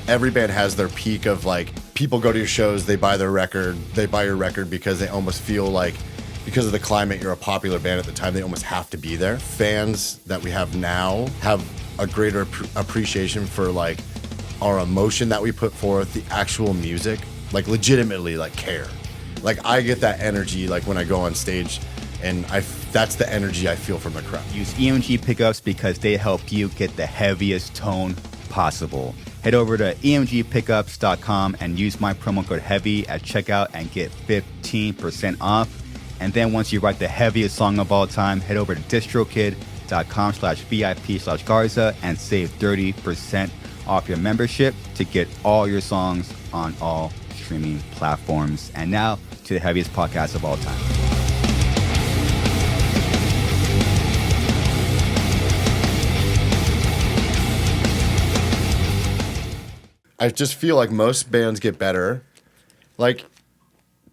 every band has their peak of like people go to your shows, they buy your record because they almost feel like because of the climate, you're a popular band at the time, they almost have to be there. Fans that we have now have a greater appreciation for like our emotion that we put forth, the actual music, like legitimately like care. Like I get that energy like when I go on stage, and that's the energy I feel from the crowd. Use EMG pickups because they help you get the heaviest tone possible. Head over to emgpickups.com and use my promo code HEAVY at checkout and get 15% off. And then once you write the heaviest song of all time, head over to distrokid.com/VIP/Garza and save 30% off your membership to get all your songs on all streaming platforms. And now to the heaviest podcast of all time. I just feel like most bands get better. Like,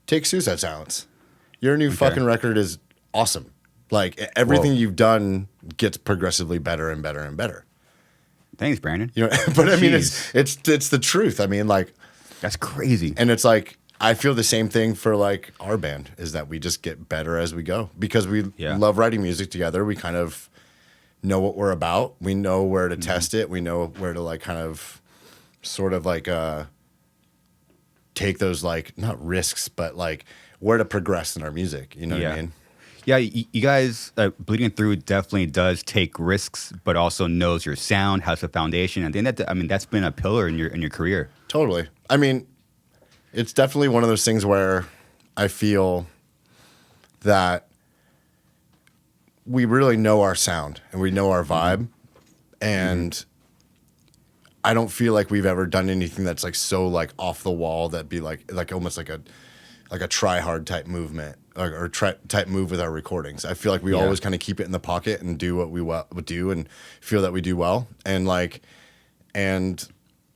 take Suicide Silence. Your new fucking record is awesome. Like, everything you've done gets progressively better and better and better. Thanks, Brandon. You know, but I mean, it's the truth. I mean, like, that's crazy. And it's like, I feel the same thing for like our band is that we just get better as we go because we love writing music together. We kind of know what we're about. We know where to test it. We know where to like kind of sort of like take those like not risks, but like where to progress in our music. You know what I mean? Yeah, you guys, Bleeding Through definitely does take risks, but also knows your sound, has a foundation. And then that's been a pillar in your career. Totally. I mean, it's definitely one of those things where I feel that we really know our sound and we know our vibe. And I don't feel like we've ever done anything that's like so like off the wall that'd be like almost like a try hard type movement or type move with our recordings. I feel like we always kind of keep it in the pocket and do what we would do and feel that we do well and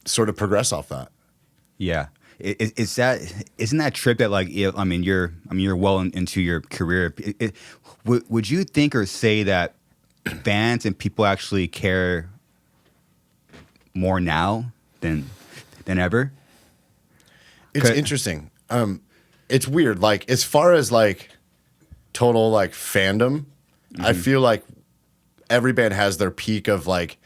sort of progress off that. Yeah. Isn't that trip that like you're well into your career? Would you think or say that bands and people actually care more now than ever? It's interesting. It's weird. Like as far as like total like fandom, I feel like every band has their peak of like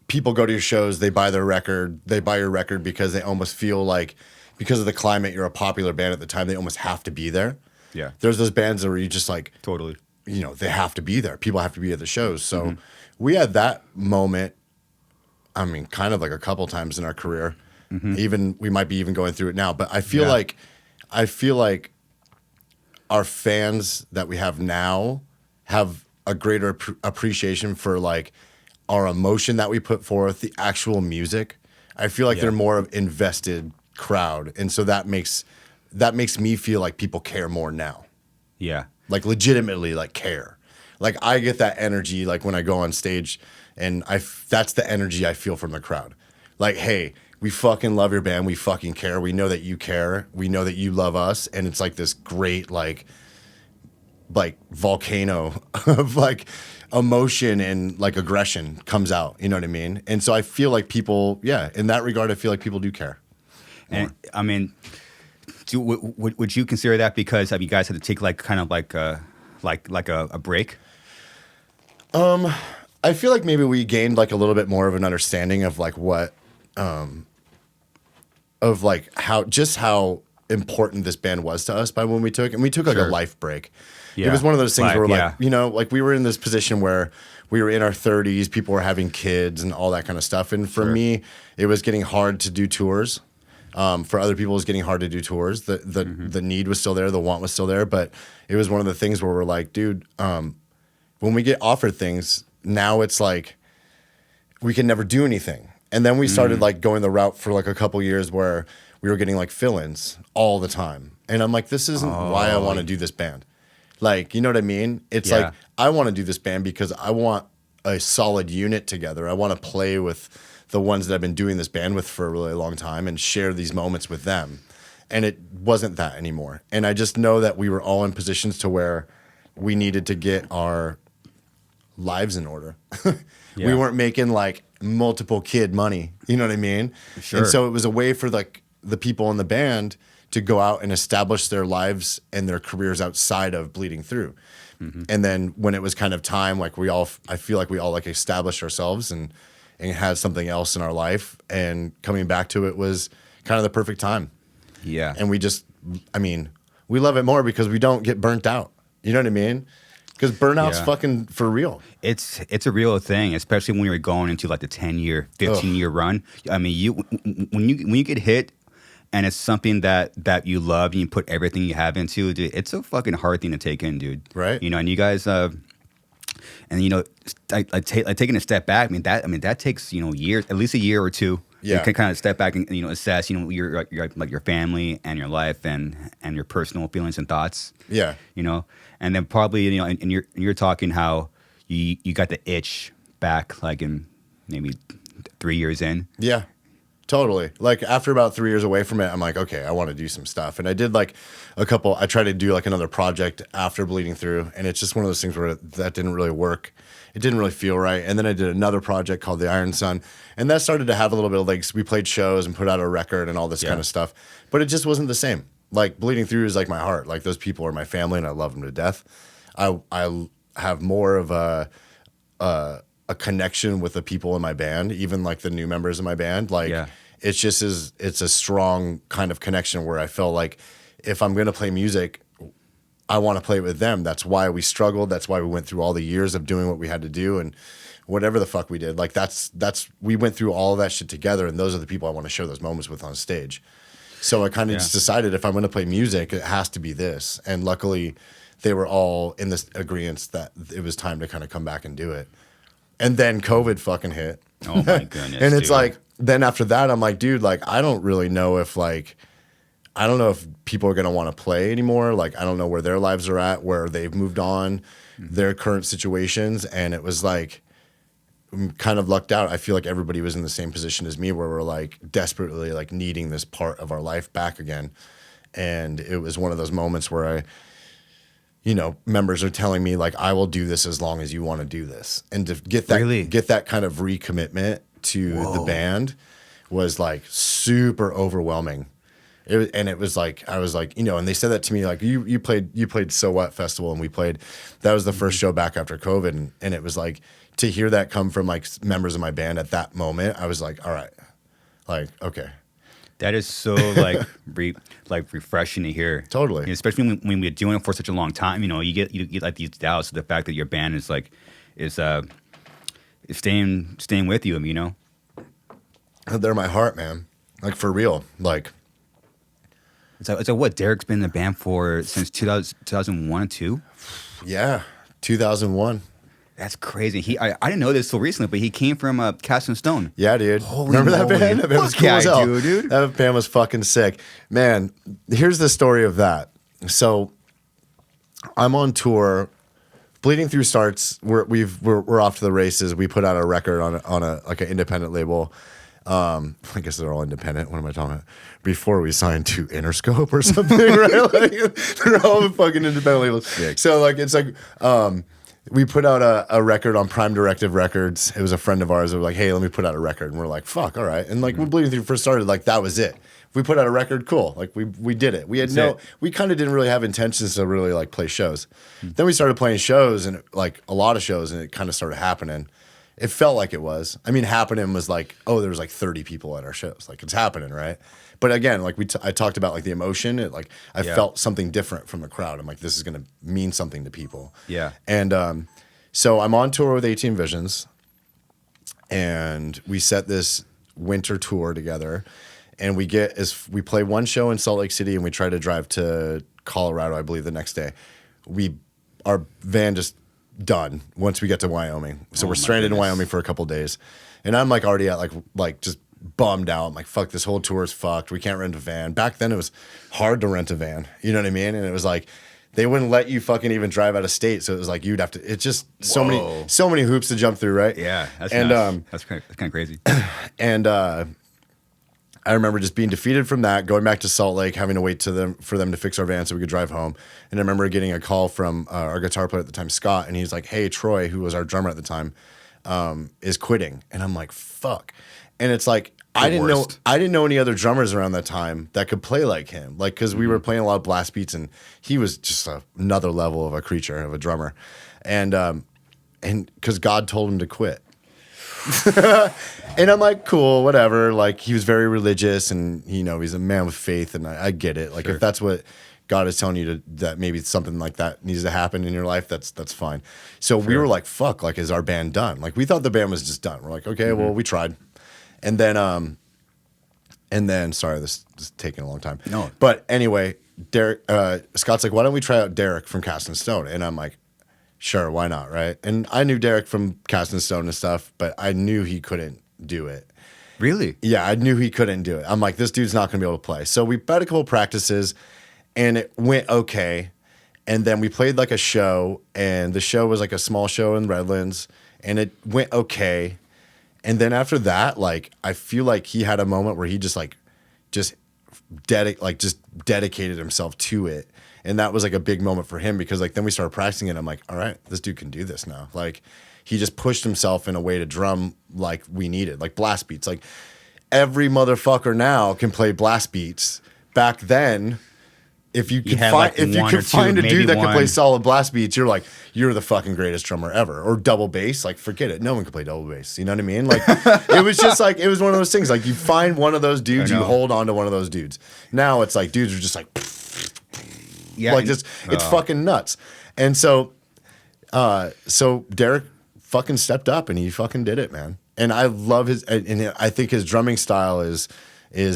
people go to your shows, they buy your record because they almost feel like because of the climate, you're a popular band at the time, they almost have to be there. Yeah. There's those bands where you just like totally, you know, they have to be there. People have to be at the shows. So we had that moment. I mean, kind of like a couple times in our career. Even we might be even going through it now, but I feel like our fans that we have now have a greater appreciation for like our emotion that we put forth, the actual music. I feel like they're more of invested crowd, and so that makes me feel like people care more now. Yeah, like legitimately like care. Like I get that energy like when I go on stage, and that's the energy I feel from the crowd. Like, hey, we fucking love your band. We fucking care. We know that you care. We know that you love us. And it's like this great, like volcano of like emotion and like aggression comes out. You know what I mean? And so I feel like people, in that regard, I feel like people do care. And I mean, would you consider that because you guys had to take like kind of like a break? I feel like maybe we gained like a little bit more of an understanding of like what, of like how important this band was to us by when we took, and we took like a life break. Yeah. It was one of those things where like, you know, like we were in this position where we were in our 30s, people were having kids and all that kind of stuff. And for me, it was getting hard to do tours. For other people, it was getting hard to do tours. The need was still there, the want was still there, but it was one of the things where we're like, dude, when we get offered things, now it's like we can never do anything. And then we started like going the route for like a couple years where we were getting like fill-ins all the time. And I'm like, this isn't why I want to do this band. Like, you know what I mean? It's like, I want to do this band because I want a solid unit together. I want to play with the ones that I've been doing this band with for a really long time and share these moments with them. And it wasn't that anymore. And I just know that we were all in positions to where we needed to get our lives in order. We weren't making like multiple kid money. You know what I mean? Sure. And so it was a way for like the people in the band to go out and establish their lives and their careers outside of Bleeding Through. Mm-hmm. And then when it was kind of time, like I feel like we all like established ourselves and had something else in our life, and coming back to it was kind of the perfect time. Yeah. And we love it more because we don't get burnt out. You know what I mean? Because burnout's fucking for real. It's a real thing, especially when you're going into like the 10-year, 15-year run. I mean, when you get hit and it's something that you love and you put everything you have into, dude, it's a fucking hard thing to take in, dude. Right. You know, and you guys, and you know, taking a step back. That takes, you know, years, at least a year or two. Yeah. You can kind of step back and, you know, assess, you know, your like your family and your life and your personal feelings and thoughts. Yeah. You know, and then probably, you know, and you're talking how you got the itch back like in maybe 3 years in. Yeah. Totally. Like after about 3 years away from it, I'm like, okay, I want to do some stuff. And I did like I tried to do like another project after Bleeding Through. And it's just one of those things where that didn't really work. It didn't really feel right. And then I did another project called The Iron Sun. And that started to have a little bit of legs. We played shows and put out a record and all this kind of stuff. But it just wasn't the same. Like Bleeding Through is like my heart. Like those people are my family and I love them to death. I have more of a connection with the people in my band, even like the new members of my band. Like it's just it's a strong kind of connection where I feel like if I'm going to play music, I want to play it with them. That's why we struggled. That's why we went through all the years of doing what we had to do and whatever the fuck we did. Like that's we went through all of that shit together, and those are the people I want to share those moments with on stage. So I kind of just decided if I'm going to play music, it has to be this. And luckily, they were all in this agreement that it was time to kind of come back and do it. And then COVID fucking hit. Oh my goodness. And it's like, then after that, I'm like, dude, like, I don't really know if I don't know if people are going to want to play anymore. Like, I don't know where their lives are at, where they've moved on, their current situations. And it was like, I'm kind of lucked out. I feel like everybody was in the same position as me, where we're like desperately like needing this part of our life back again. And it was one of those moments where members are telling me like, I will do this as long as you want to do this. And to get that kind of recommitment to the band was like super overwhelming. It was like, I was like, and they said that to me, like, you played So What Festival, and that was the first show back after COVID. And it was like, to hear that come from like members of my band at that moment, I was like, all right, like, okay. That is so like refreshing to hear. Totally. Especially when we're doing it for such a long time, you get like these doubts of the fact that your band is staying with you, They're my heart, man. Like for real. Like it's like what, Derek's been in the band for since 2001 or 2? Yeah, 2001. That's crazy. I didn't know this so recently, but he came from Cast in Stone. Yeah, dude. Remember that band? That band was cool as hell. Dude. That band was fucking sick. Man, here's the story of that. So I'm on tour. Bleeding Through starts. We're off to the races. We put out a record on a like an independent label. I guess they're all independent. What am I talking about? Before we signed to Interscope or something, right? Like, they're all fucking independent labels. Yeah. So like it's like we put out a record on Prime Directive Records. It was a friend of ours that was like, hey, let me put out a record. And we're like, fuck, all right. And like when Bleeding Through first started, like that was it. If we put out a record, cool. Like we did it. We kind of didn't really have intentions to really like play shows. Then we started playing shows, and like a lot of shows, and it kind of started happening. It felt like it was. I mean, happening was like, oh, there was like 30 people at our shows. Like it's happening, right? But again, like I talked about like the emotion. I felt something different from the crowd. I'm like, this is going to mean something to people. Yeah. And so I'm on tour with 18 Visions, and we set this winter tour together. And we play one show in Salt Lake City, and we try to drive to Colorado, I believe, the next day. Our van just done once we get to Wyoming. So we're stranded in Wyoming for a couple days. And I'm like already at like just bummed out. I'm like, fuck, this whole tour is fucked. We can't rent a van. Back then it was hard to rent a van. You know what I mean? And it was like they wouldn't let you fucking even drive out of state. So it was like you'd have to, it's just so many hoops to jump through, right? Yeah. That's nuts. That's kind of crazy. And I remember just being defeated from that, going back to Salt Lake, having to wait for them to fix our van so we could drive home. And I remember getting a call from our guitar player at the time, Scott, and he's like, hey, Troy, who was our drummer at the time, is quitting, and I'm like, fuck. And it's like I didn't know any other drummers around that time that could play like him, like because we were playing a lot of blast beats, and he was just another level of a creature of a drummer, and because God told him to quit. And I'm like, cool, whatever. Like, he was very religious, and he's a man with faith, and I get it. Like, if that's what God is telling you that maybe something like that needs to happen in your life, that's fine. So we were like, fuck, like, is our band done? Like, we thought the band was just done. We're like, okay, well, we tried. And then sorry, this is taking a long time. No. But anyway, Derek, Scott's like, why don't we try out Derek from Cast in Stone? And I'm like, sure, why not, right? And I knew Derek from Cast in Stone and stuff, but I knew he couldn't do it. Really? Yeah, I knew he couldn't do it. I'm like, this dude's not going to be able to play. So we had a couple practices, and it went okay. And then we played like a show, and the show was like a small show in Redlands, and it went okay. And then after that, like, I feel like he had a moment where he just dedicated himself to it. And that was like a big moment for him, because like then we started practicing it. I'm like, all right, this dude can do this now. Like, he just pushed himself in a way to drum like we needed, like blast beats. Like, every motherfucker now can play blast beats. Back then, if you could find a dude that could play solid blast beats, you're the fucking greatest drummer ever. Or double bass, like, forget it. No one could play double bass. You know what I mean? Like, it was just like, it was one of those things. Like, you find one of those dudes, you hold on to one of those dudes. Now it's like dudes are just like, like, just it's fucking nuts. And so Derek fucking stepped up, and he fucking did it, man. And I love and I think his drumming style is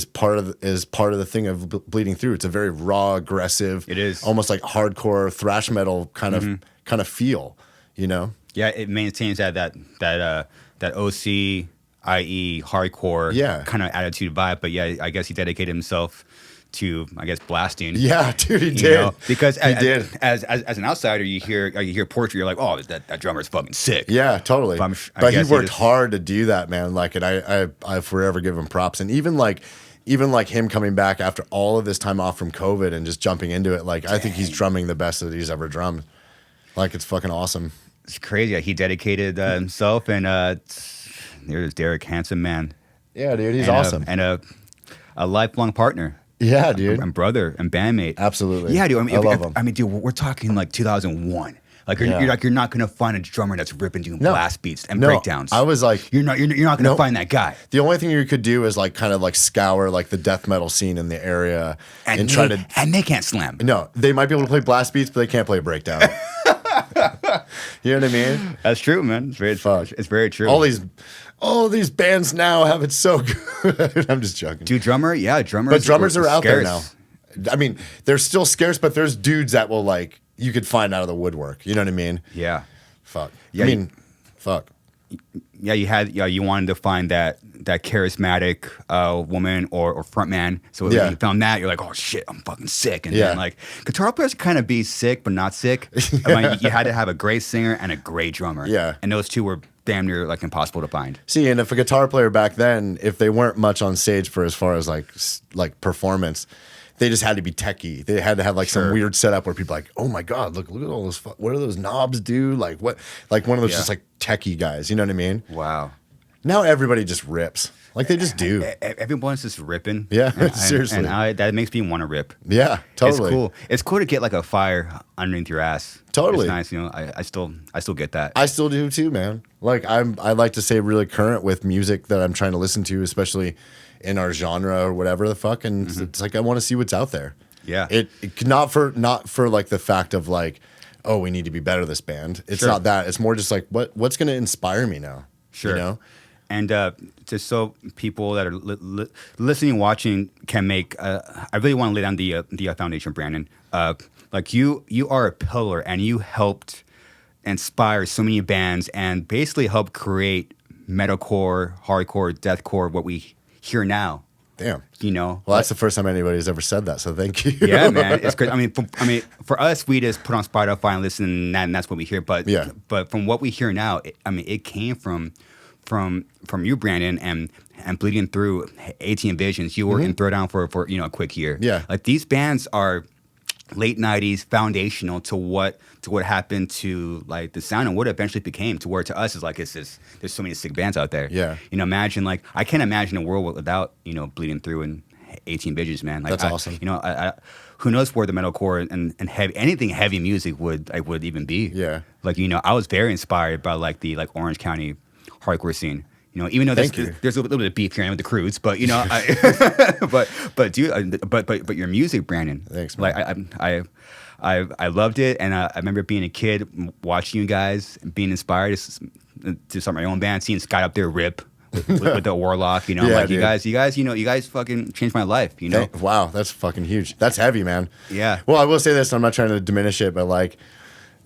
part of the thing of Bleeding Through. It's a very raw, aggressive, it is almost like hardcore thrash metal kind of feel, Yeah, it maintains that OC, i.e. hardcore kind of attitude vibe. But yeah, I guess he dedicated himself to, I guess, blasting. Yeah, dude, he did. Because as an outsider, you hear Portrait, you're like, oh, that drummer is fucking sick. Yeah, totally. But he worked hard to do that, man. Like, and I forever give him props. And even like him coming back after all of this time off from COVID and just jumping into it, like, I think he's drumming the best that he's ever drummed. Like, it's fucking awesome. It's crazy. He dedicated himself, and there's Derek, handsome man. Yeah, dude, he's awesome. And a lifelong partner. Yeah, dude. And brother and bandmate. Absolutely. Yeah, dude. I love him. I mean, dude, we're talking like 2001. Like, you're not gonna find a drummer that's ripping doing blast beats and breakdowns. I was like, you're not gonna find that guy. The only thing you could do is like kind of like scour like the death metal scene in the area and they can't slam. No, they might be able to play blast beats, but they can't play breakdown. You know what I mean? That's true, man. It's very true. All these bands now have it so good. I'm just joking. Dude, drummers. But drummers are out there now. I mean, they're still scarce, but there's dudes that will, like, you could find out of the woodwork. You know what I mean? Yeah. Fuck. Yeah, fuck. Yeah, you wanted to find that charismatic woman or front man. So when you found that, you're like, oh shit, I'm fucking sick. And then, like, guitar players kind of be sick but not sick. I mean, you had to have a great singer and a great drummer. Yeah. And those two were damn near like impossible to find. See, and if a guitar player back then, if they weren't much on stage for as far as like performance, they just had to be techie. They had to have like some weird setup where people are like, oh my God, look at all those. What do those knobs do? Like what? Like one of those just like techie guys. You know what I mean? Wow. Now everybody just rips. Like they just do. Everyone's just ripping. Yeah, seriously. And that makes me want to rip. Yeah, totally. It's cool. It's cool to get like a fire underneath your ass. Totally. It's nice. I still get that. I still do too, man. Like I like to stay really current with music that I'm trying to listen to, especially in our genre or whatever the fuck. And it's like I want to see what's out there. Yeah. It not for like the fact of like, oh, we need to be better this band. It's not that. It's more just like what's going to inspire me now. Sure. You know? And just so people that are listening, watching can make, I really want to lay down the foundation, Brandon. Like you are a pillar, and you helped inspire so many bands, and basically help create metalcore, hardcore, deathcore, what we hear now. Damn. Well, that's the first time anybody's ever said that, so thank you. Yeah, man, it's great. I mean, for us, we just put on Spotify and listen, and that's what we hear. But from what we hear now, it came from you, Brandon, and Bleeding Through, 18 Visions. You were in Throwdown for a quick year. Yeah. Like these bands are late 90s foundational to what happened to like the sound and what it eventually became, to where to us is like it's just there's so many sick bands out there. Yeah. You know, imagine like I can't imagine a world without, you know, Bleeding Through and 18 Bitches, man. Like, that's awesome. You know, I who knows where the metalcore and heavy, anything heavy music would even be. Yeah. Like, you know, I was very inspired by like the like Orange County hardcore scene. You know, even though there's a little bit of beef here with the Crudes, but you know, but your music, Brandon. Thanks, man. Like I loved it, and I remember being a kid watching you guys, being inspired to start my own band, seeing Scott up there rip with the Warlock. You know, yeah, like dude. you guys fucking changed my life. You know, wow, that's fucking huge. That's heavy, man. Yeah. Well, I will say this. I'm not trying to diminish it, but like,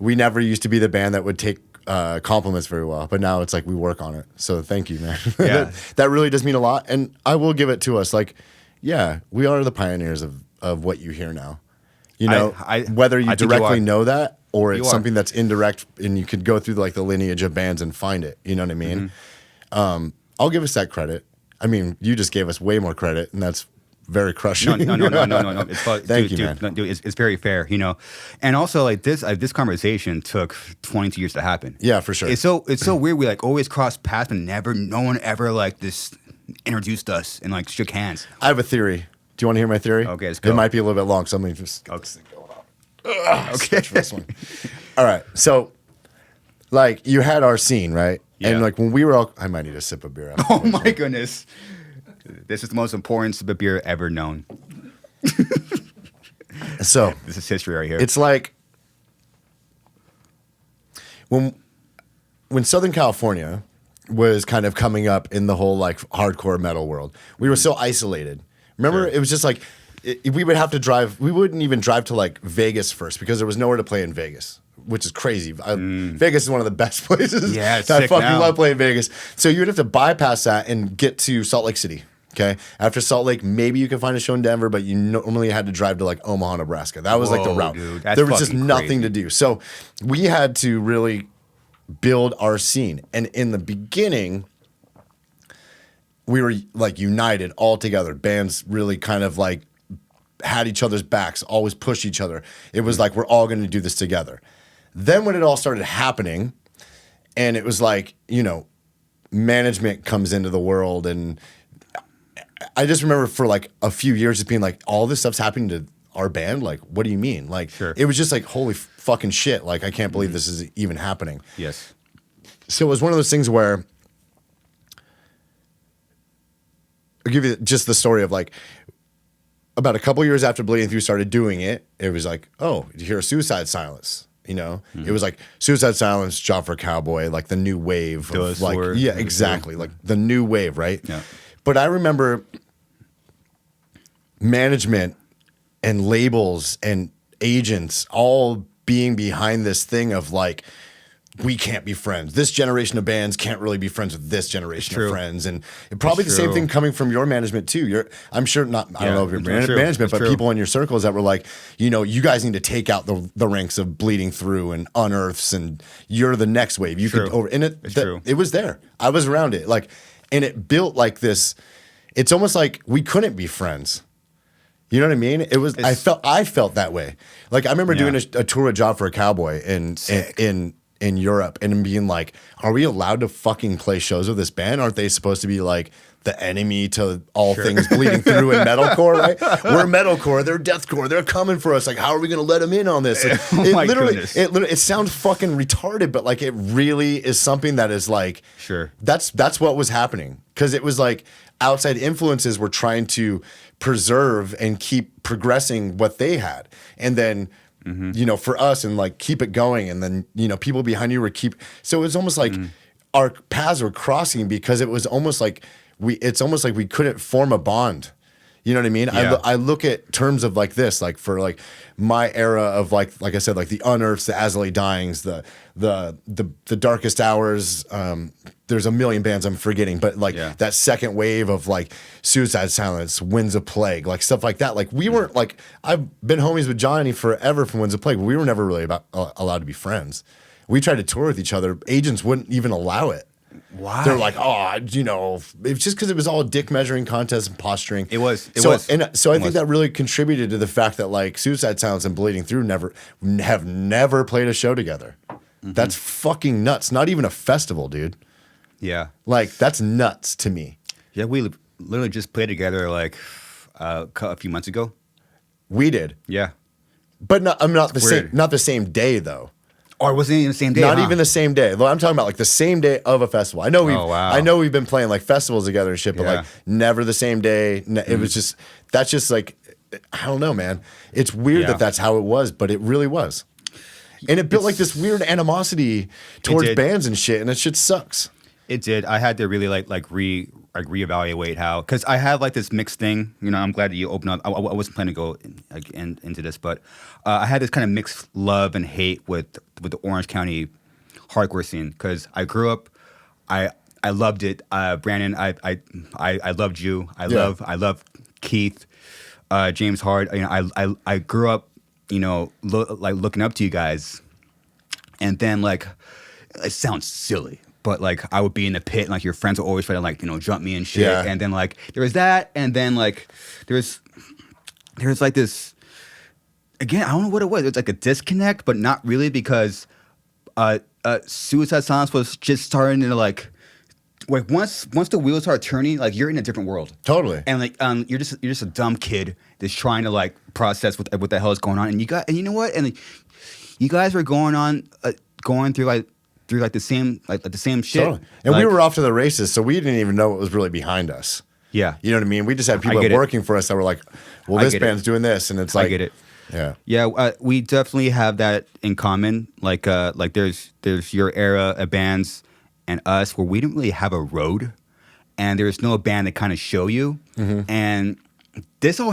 we never used to be the band that would take compliments very well, but now it's like we work on it. So thank you, man. Yeah. that really does mean a lot, and I will give it to us. Like, yeah, we are the pioneers of what you hear now. You know, whether you directly know that or it's something that's indirect, and you could go through like the lineage of bands and find it. You know what I mean? Mm-hmm. I'll give us that credit. I mean, you just gave us way more credit, and that's very crushing. No. It's Thank you, man. Dude, it's very fair, you know. And also, like this conversation took 22 years to happen. Yeah, for sure. It's so weird. We like always cross paths, but no one ever like this introduced us and like shook hands. I have a theory. Do you want to hear my theory? Okay, let's go. It might be a little bit long, so let me just get this thing going on. Okay, for this one. All right, so like you had our scene, right? Yeah. And like when we were all, I might need a sip of beer. Oh my goodness. This is the most important sip of beer ever known. So this is history right here. It's like when Southern California was kind of coming up in the whole like hardcore metal world, we were so isolated. Remember, It was just like we would have to drive. We wouldn't even drive to like Vegas first because there was nowhere to play in Vegas, which is crazy. Vegas is one of the best places. Yeah, it's I sick fucking now. love playing Vegas. So you would have to bypass that and get to Salt Lake City. Okay. After Salt Lake, maybe you can find a show in Denver, but you normally had to drive to like Omaha, Nebraska. That was like the route. Dude, there was just nothing to do. So we had to really build our scene. And in the beginning, we were like united all together. Bands really kind of like had each other's backs, always pushed each other. It was like, we're all going to do this together. Then when it all started happening, and it was like, you know, management comes into the world, and I just remember for like a few years just being like, all this stuff's happening to our band? Like, what do you mean? Like, It was just like, holy fucking shit. Like, I can't believe this is even happening. Yes. So it was one of those things where, I'll give you just the story of like, about a couple years after Bleeding Through started doing it, it was like, oh, you hear Suicide Silence. You know, It was like Suicide Silence, Job for a Cowboy, like the new wave of like, yeah, exactly, like the new wave, right? Yeah. But I remember management and labels and agents all being behind this thing of like, we can't be friends. This generation of bands can't really be friends with this generation of friends. And probably the same thing coming from your management too. I'm sure not, I don't know if your management, but people in your circles that were like, you know, you guys need to take out the ranks of Bleeding Through and Unearths, and you're the next wave. You could over, and it was there. I was around it. Like, and it built like this, it's almost like we couldn't be friends. You know what I mean? It was, I felt that way. Like I remember doing a tour with Job for a Cowboy in Europe and being like, are we allowed to fucking play shows with this band? Aren't they supposed to be like the enemy to all things Bleeding Through in metalcore, right? We're metalcore, they're deathcore, they're coming for us. Like, how are we going to let them in on this? Like, it sounds fucking retarded, but like it really is something that is like, that's what was happening. Because it was like outside influences were trying to preserve and keep progressing what they had. And then you know, for us, and like keep it going, and then you know, people behind you were so it was almost like our paths were crossing because it was almost like it's almost like we couldn't form a bond. You know what I mean? Yeah. I look at terms of like this, like for like my era of like I said, like the Unearths, the Azalea Dyings, the Darkest Hours. There's a million bands I'm forgetting, but like that second wave of like Suicide Silence, Winds of Plague, like stuff like that. Like we weren't like, I've been homies with Johnny forever from Winds of Plague, but we were never really allowed to be friends. We tried to tour with each other. Agents wouldn't even allow it. Why? They're like, oh, you know, it's just because it was all dick measuring contests and posturing. It was. So I think that really contributed to the fact that like Suicide Silence and Bleeding Through have never played a show together. Mm-hmm. That's fucking nuts. Not even a festival, dude. Yeah. Like, that's nuts to me. Yeah, we literally just played together like a few months ago. We did. Yeah. But not the same day though. Or was it even the same day? Not even the same day. I'm talking about like the same day of a festival. I know we've been playing like festivals together and shit, but like never the same day. It was that's just like, I don't know, man. It's weird that that's how it was, but it really was. And it built like this weird animosity towards bands and shit, and that shit sucks. It did. I had to really reevaluate how, because I have like this mixed thing. You know, I'm glad that you opened up. I wasn't planning to go into this, but I had this kind of mixed love and hate with the Orange County hardcore scene, because I grew up, I loved it. Brandon, I loved you. I love Keith, James Hart. You know, I grew up, you know, looking up to you guys, and then like, it sounds silly, but like I would be in the pit and like your friends would always try to like, you know, jump me and shit. Yeah. And then like there was that, and then like there's like this, again, I don't know what it was. It was like a disconnect, but not really, because Suicide Silence was just starting to like once the wheels start turning, like you're in a different world. Totally. And like you're just a dumb kid that's trying to like process what the hell is going on. And you know what? And you guys were going through the same shit. Totally. And like, we were off to the races, so we didn't even know what was really behind us. Yeah. You know what I mean? We just had people working for us that were like, well, this band's doing this, and it's like, I get it. Yeah. Yeah, we definitely have that in common. Like there's your era of bands and us, where we didn't really have a road, and there's no band to kind of show you. Mm-hmm. And this all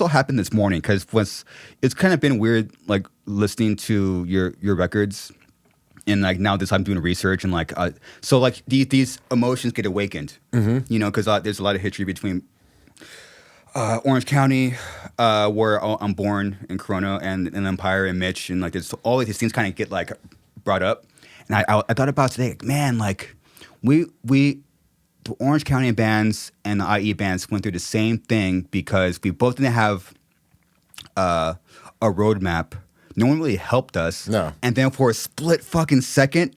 happened this morning, because it's kind of been weird, like listening to your records, and like now this I'm doing research, and like so like these emotions get awakened. Mm-hmm. You know, because there's a lot of history between Orange County, where I'm born, in Corona, and Empire and Mitch, and like there's all these things kind of get like brought up. And I thought about today, like, man, like the Orange County bands and the IE bands went through the same thing, because we both didn't have a roadmap. No one really helped us. No. And then for a split fucking second,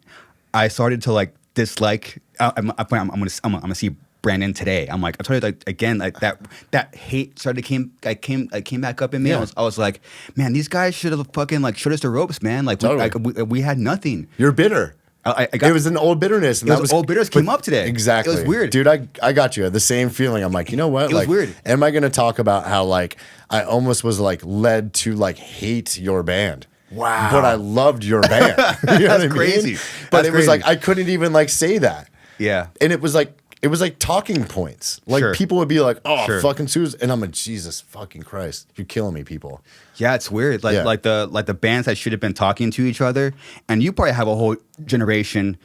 I started to like dislike. I'm gonna see Brandan today. I'm like, I told you, like, again, like that hate came back up in me. Yeah. I was like, man, these guys should have fucking like showed us the ropes, man. Like, totally. we had nothing. You're bitter. It was an old bitterness. And old bitterness came up today. Exactly. It was weird. Dude, I got you. The same feeling. I'm like, you know what? It was weird. Am I going to talk about how like I almost was like led to like hate your band? Wow. But I loved your band. You know what I mean? Crazy. But it was like, I couldn't even like say that. Yeah. And it was like talking points. Like people would be like, oh, fucking Susan. And I'm like, Jesus fucking Christ. You're killing me, people. Yeah, it's weird. Like the bands that should have been talking to each other, and you probably have a whole generation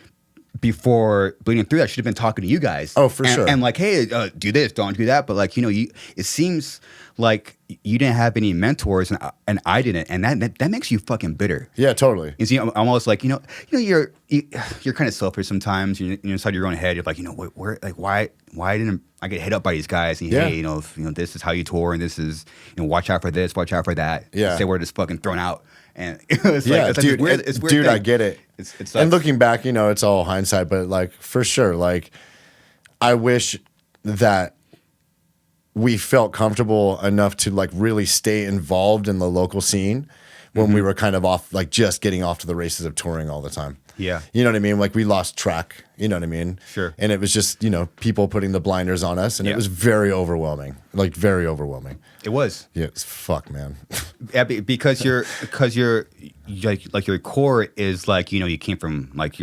before Bleeding Through that should have been talking to you guys. Oh, for sure. And like, hey, do this, don't do that. But like, you know, it seems like you didn't have any mentors, and I didn't, and that makes you fucking bitter. Yeah, totally. You see, I'm almost like, you know, you're kind of selfish sometimes. You're inside your own head. You're like, you know, why didn't I get hit up by these guys? And hey, you know, this is how you tour, and this is, you know, watch out for this, watch out for that. Yeah, say we're just fucking thrown out. And it's like, dude, it's weird dude, thing. I get it. It's and looking back, you know, it's all hindsight, but like for sure, like I wish that we felt comfortable enough to like really stay involved in the local scene when we were kind of off, like just getting off to the races of touring all the time. Yeah. You know what I mean? Like we lost track, you know what I mean? Sure. And it was just, you know, people putting the blinders on us, and it was very overwhelming. Like very overwhelming. It was. Yeah, it's fuck, man. Yeah, because your core is like, you know, you came from like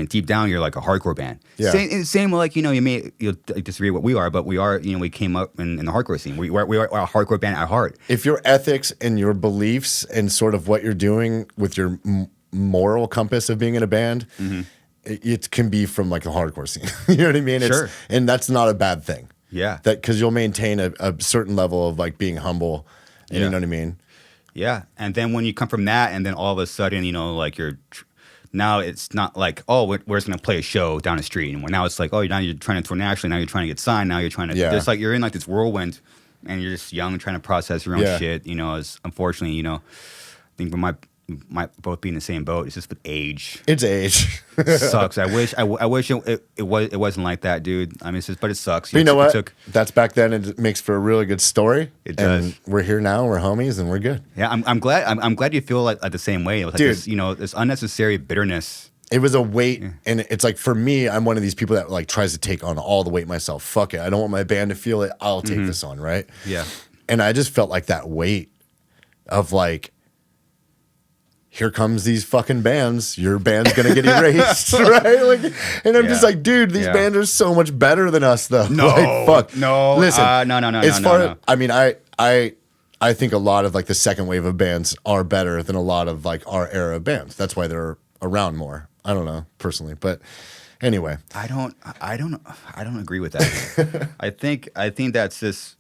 deep down you're like a hardcore band. Yeah. Same like, you know, you'll disagree what we are, but we are, you know, we came up in the hardcore scene. We are a hardcore band at heart. If your ethics and your beliefs and sort of what you're doing with your moral compass of being in a band, it can be from like the hardcore scene. You know what I mean? Sure. And that's not a bad thing. Yeah. That because you'll maintain a certain level of like being humble. And you know what I mean? Yeah. And then when you come from that, and then all of a sudden, you know, like you're now it's not like, oh, we're just gonna play a show down the street anymore. Now it's like, oh, now you're trying to tour nationally. Now you're trying to get signed. Now you're trying to. Just like you're in like this whirlwind, and you're just young, trying to process your own shit. You know, it's unfortunately, you know, I think we might both be in the same boat. It's just with age. It's age. Sucks. I wish it wasn't like that, dude. I mean, but it sucks. But you know what? That's back then. It makes for a really good story. It does. And we're here now. We're homies, and we're good. Yeah, I'm glad. I'm glad you feel like the same way. Like, dude, this, you know, this unnecessary bitterness. It was a weight, and it's like, for me, I'm one of these people that like tries to take on all the weight myself. Fuck it. I don't want my band to feel it. I'll take this on, right? Yeah. And I just felt like that weight of like, here comes these fucking bands. Your band's gonna get erased, right? Like, and I'm just like, dude, these bands are so much better than us, though. No, like, fuck. No, listen. No. I mean, I think a lot of like the second wave of bands are better than a lot of like our era of bands. That's why they're around more. I don't know personally, but anyway, I don't agree with that. I think that's just.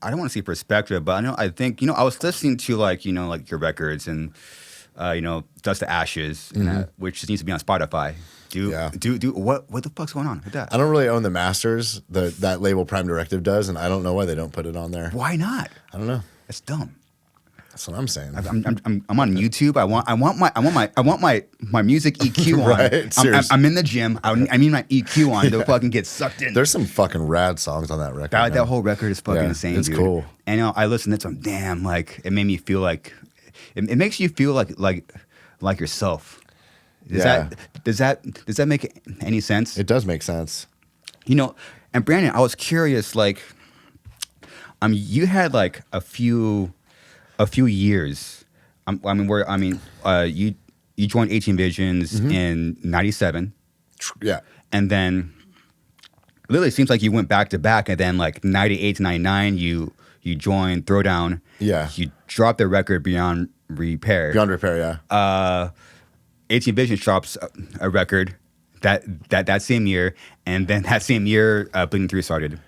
I don't want to see perspective, but I think I was listening to like like your records and. Dust to Ashes, which needs to be on Spotify. What the fuck's going on with that? I don't really own the masters. That label Prime Directive does, and I don't know why they don't put it on there. Why not? I don't know. It's dumb. That's what I'm saying. I'm on YouTube. I want my music EQ on. Right? I'm in the gym. I need my EQ on to fucking get sucked in. There's some fucking rad songs on that record. That whole record is fucking insane. It's dude. cool. And I listened to some. Damn, like it made me feel like. It makes you feel like yourself. Does that make any sense? It does make sense. And Brandon, I was curious. Like, you had like a few years. You joined 18 Visions in '97. Yeah, and then literally it seems like you went back to back, and then like '98 to '99, you joined Throwdown. Yeah, you dropped the record Beyond Repair. Beyond Repair, yeah. 18 Visions drops a record that same year, and then that same year, Bleeding Through started.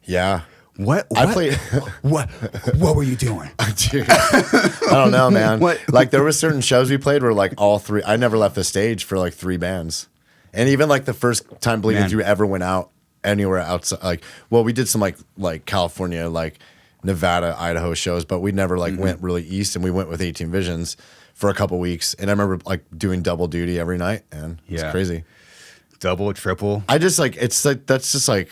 Yeah. What? I played. What were you doing? Dude, I don't know, man. Like there were certain shows we played where like all three. I never left the stage for like three bands, and even like the first time Bleeding Through ever went out anywhere outside. Like, well, we did some like California, like Nevada, Idaho shows, but we never like went really east, and we went with 18 Visions for a couple weeks, and I remember like doing double duty every night, and it's crazy. Double, triple. I just like it's like that's just like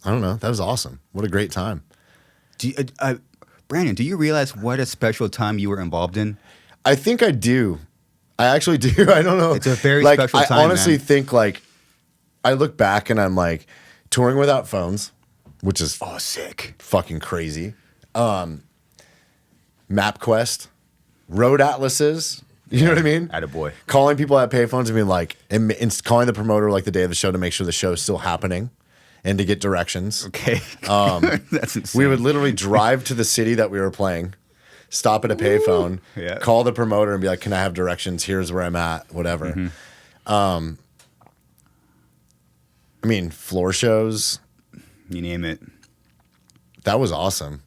I don't know. That was awesome. What a great time. Brandon, do you realize what a special time you were involved in? I think I do. I actually do. I don't know. It's a very like, special time. I honestly man. think like I look back and I'm like touring without phones, which is sick, fucking crazy. MapQuest, road atlases. You know what I mean? Attaboy. Calling people at payphones and being like, and calling the promoter like the day of the show to make sure the show is still happening and to get directions. Okay. That's insane. We would literally drive to the city that we were playing, stop at a payphone, call the promoter and be like, can I have directions? Here's where I'm at, whatever. I mean, floor shows. You name it. That was awesome.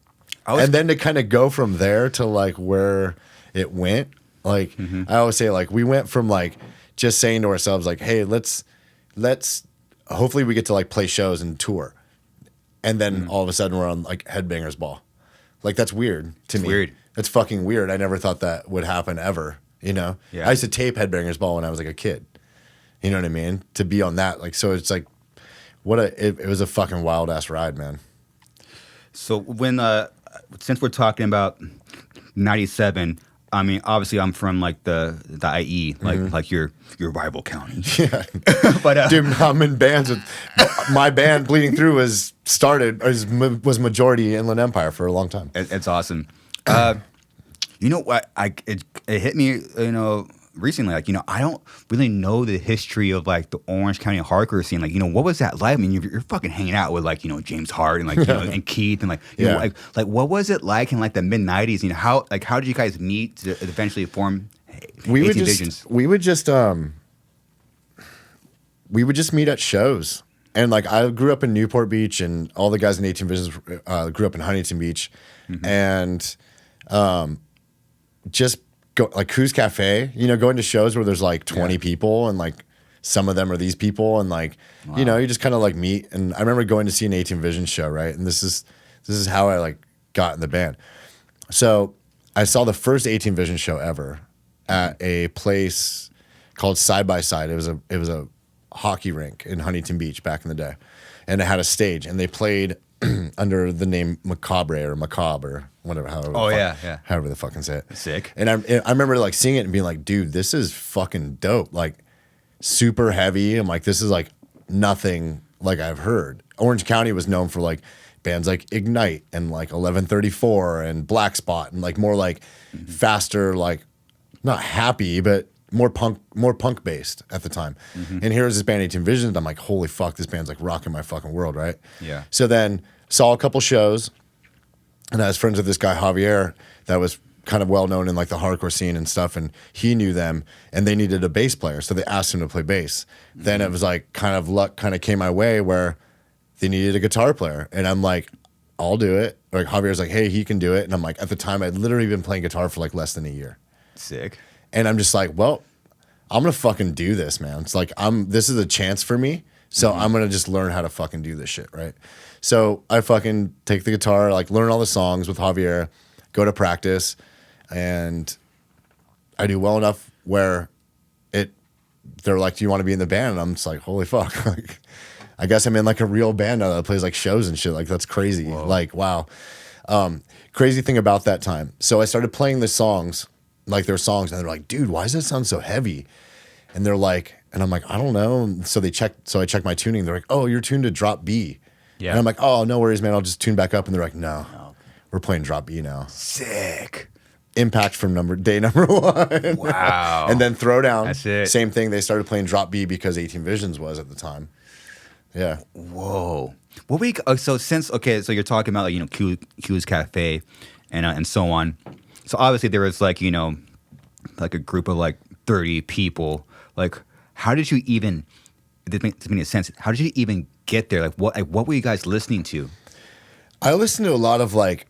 And then to kind of go from there to like where it went. Like I always say, like we went from like just saying to ourselves, like, hey, let's hopefully we get to like play shows and tour, and then all of a sudden we're on like Headbangers Ball. Like that's weird to me. Weird. That's fucking weird. I never thought that would happen ever. You know, I used to tape Headbangers Ball when I was like a kid. You know what I mean? To be on that, like, so it's like, it was a fucking wild ass ride, man. So when since we're talking about '97. I mean, obviously, I'm from like the IE, like your rival county. Yeah, but dude, I'm in bands with my band. Bleeding Through was majority Inland Empire for a long time. It's awesome. You know what? It hit me. Recently, like I don't really know the history of like the Orange County hardcore scene. Like what was that like? I mean, you're fucking hanging out with like James Hart and like and Keith and like know, like what was it like in like the mid '90s? How did you guys meet to eventually form? We would just meet at shows, and like I grew up in Newport Beach, and all the guys in 18 Visions grew up in Huntington Beach, and just go like Coos Cafe, going to shows where there's like 20 people and like some of them are these people and like, you just kind of like meet. And I remember going to see an 18 Vision show, right? And this is how I like got in the band. So I saw the first 18 Vision show ever at a place called Side by Side. It was a hockey rink in Huntington Beach back in the day. And it had a stage and they played under the name Macabre, whatever, however the fucking say it. Sick. And I remember like seeing it and being like, dude, this is fucking dope. Like super heavy. I'm like, this is like nothing like I've heard. Orange County was known for like bands like Ignite and like 1134 and Black Spot and like more like faster, like not happy, but more punk based at the time. And here's this band 18 Vision. I'm like, holy fuck, this band's like rocking my fucking world, right? Yeah. So then saw a couple shows and I was friends with this guy Javier that was kind of well known in like the hardcore scene and stuff, and he knew them and they needed a bass player, so they asked him to play bass. Then it was like kind of luck kind of came my way where they needed a guitar player and I'm like, I'll do it. Like Javier's like, hey, he can do it. And I'm like, at the time I'd literally been playing guitar for like less than a year. Sick. And I'm just like, well, I'm gonna fucking do this, man. It's like this is a chance for me. So I'm gonna just learn how to fucking do this shit, right? So I fucking take the guitar, like learn all the songs with Javier, go to practice, and I do well enough where they're like, do you want to be in the band? And I'm just like, holy fuck. Like, I guess I'm in like a real band now that plays like shows and shit. Like that's crazy. Whoa. Like, wow. Crazy thing about that time. So I started playing the songs, like their songs, and they're like, dude, why does that sound so heavy? And they're like, and I'm like, I don't know. And so I checked my tuning. They're like, oh, you're tuned to drop B. Yeah. And I'm like, oh, no worries, man. I'll just tune back up. And they're like, no, we're playing drop B now. Sick. Impact from day number 1. Wow. And then Throwdown. That's it. Same thing. They started playing drop B because 18 Visions was at the time. Yeah. Whoa. So you're talking about like, Q's Cafe and so on. So obviously there was like, like a group of like 30 people. Like, how did you even, this makes sense, how did you even get there? Like what were you guys listening to? I listened to a lot of like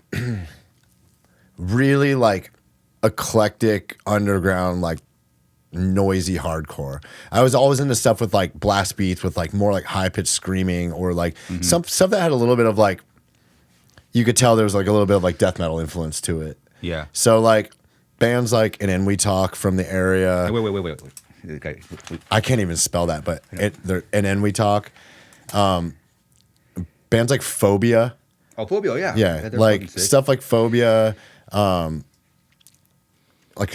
really like eclectic underground, like noisy hardcore. I was always into stuff with like blast beats with like more like high pitched screaming or like some stuff that had a little bit of like, you could tell there was like a little bit of like death metal influence to it. Yeah. So like bands like And Then We Talk from the area. Wait. Okay. I can't even spell that, but And Then We Talk. Bands like Phobia. Oh, Phobia, yeah. Yeah, like stuff like Phobia, like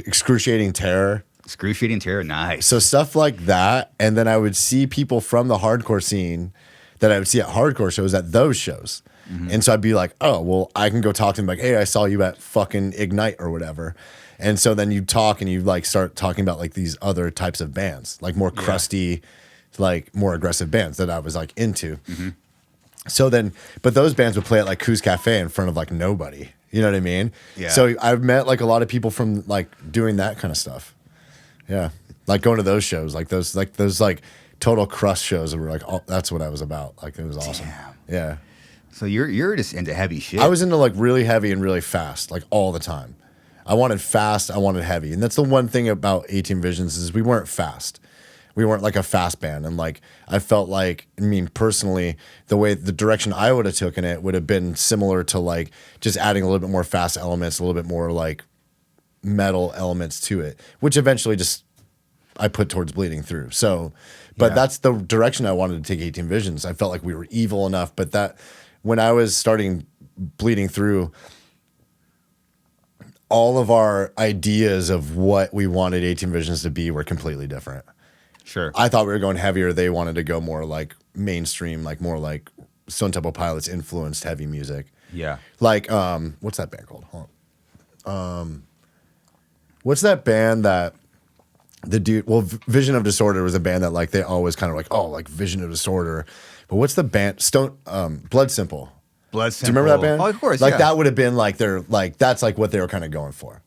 Excruciating Terror. Excruciating Terror, nice. So stuff like that. And then I would see people from the hardcore scene that I would see at hardcore shows at those shows. And so I'd be like, oh, well, I can go talk to them like, hey, I saw you at fucking Ignite or whatever. And so then you talk and you like start talking about like these other types of bands, like more crusty, like more aggressive bands that I was like into. So then, but those bands would play at like Coos Cafe in front of like nobody. You know what I mean? Yeah. So I've met like a lot of people from like doing that kind of stuff. Yeah. Like going to those shows, like those total crust shows that were like, oh, that's what I was about. Like it was awesome. Damn. Yeah. So you're just into heavy shit. I was into like really heavy and really fast, like all the time. I wanted fast, I wanted heavy. And that's the one thing about 18 Visions is we weren't fast. We weren't like a fast band. And like I felt like, personally, the direction I would have taken it would have been similar to like just adding a little bit more fast elements, a little bit more like metal elements to it, which eventually just I put towards Bleeding Through. So, but that's the direction I wanted to take 18 Visions. I felt like we were evil enough, but that when I was starting Bleeding Through, all of our ideas of what we wanted 18 Visions to be were completely different. Sure. I thought we were going heavier. They wanted to go more like mainstream, like more like Stone Temple Pilots influenced heavy music. Yeah. Like, what's that band called? Hold on. What's that band that the dude, Vision of Disorder was a band that like they always kind of like, oh, like Vision of Disorder. But what's the band? Blood Simple. Blood Simple. Do you remember that band? Oh, of course. Like that would have been like that's like what they were kind of going for.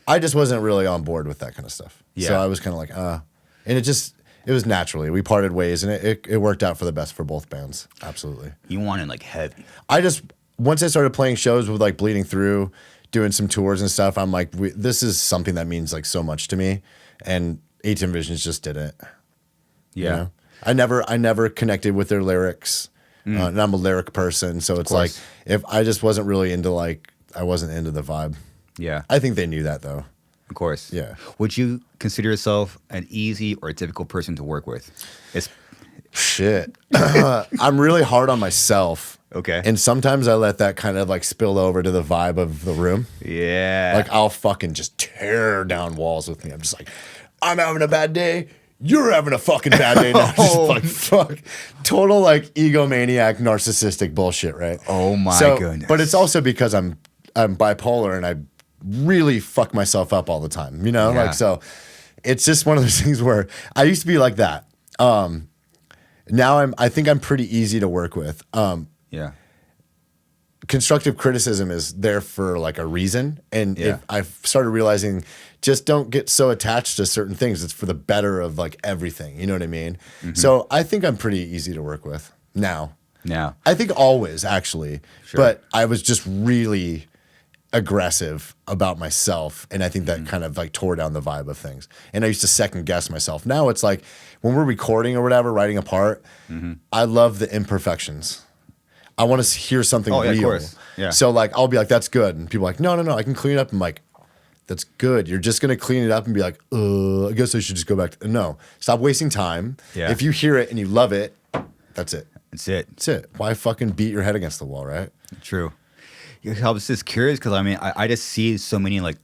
I just wasn't really on board with that kind of stuff. Yeah. So I was kind of like, and it was naturally. We parted ways and it worked out for the best for both bands. Absolutely. You wanted like heavy. Once I started playing shows with like Bleeding Through, doing some tours and stuff, I'm like, this is something that means like so much to me, and 18 Visions just didn't. Yeah, you know? I never connected with their lyrics, and I'm a lyric person, so it's like if I just wasn't really into I wasn't into the vibe. Yeah, I think they knew that though. Of course. Yeah. Would you consider yourself an easy or a difficult person to work with? Shit. I'm really hard on myself. Okay. And sometimes I let that kind of like spill over to the vibe of the room. Yeah. Like I'll fucking just tear down walls with me. I'm just like, I'm having a bad day. You're having a fucking bad day now. Just like fuck. Total like egomaniac, narcissistic bullshit, right? Oh my goodness. But it's also because I'm bipolar and I really fuck myself up all the time, you know? Yeah. Like, so it's just one of those things where I used to be like that. Now I think I'm pretty easy to work with. Yeah. Constructive criticism is there for like a reason. And if I've started realizing just don't get so attached to certain things. It's for the better of like everything. You know what I mean? Mm-hmm. So I think I'm pretty easy to work with now. I think always actually, but I was just really aggressive about myself, and I think that kind of like tore down the vibe of things. And I used to second guess myself. Now it's like when we're recording or whatever, writing a part, I love the imperfections. I want to hear something real. Of course. Yeah. So like I'll be like, that's good, and people are like, no, I can clean it up. I'm like, that's good. You're just gonna clean it up and be like, I guess I should just go back to no. Stop wasting time. Yeah. If you hear it and you love it, that's it. That's it. Why fucking beat your head against the wall, right? True. I was just curious because I mean I just see so many like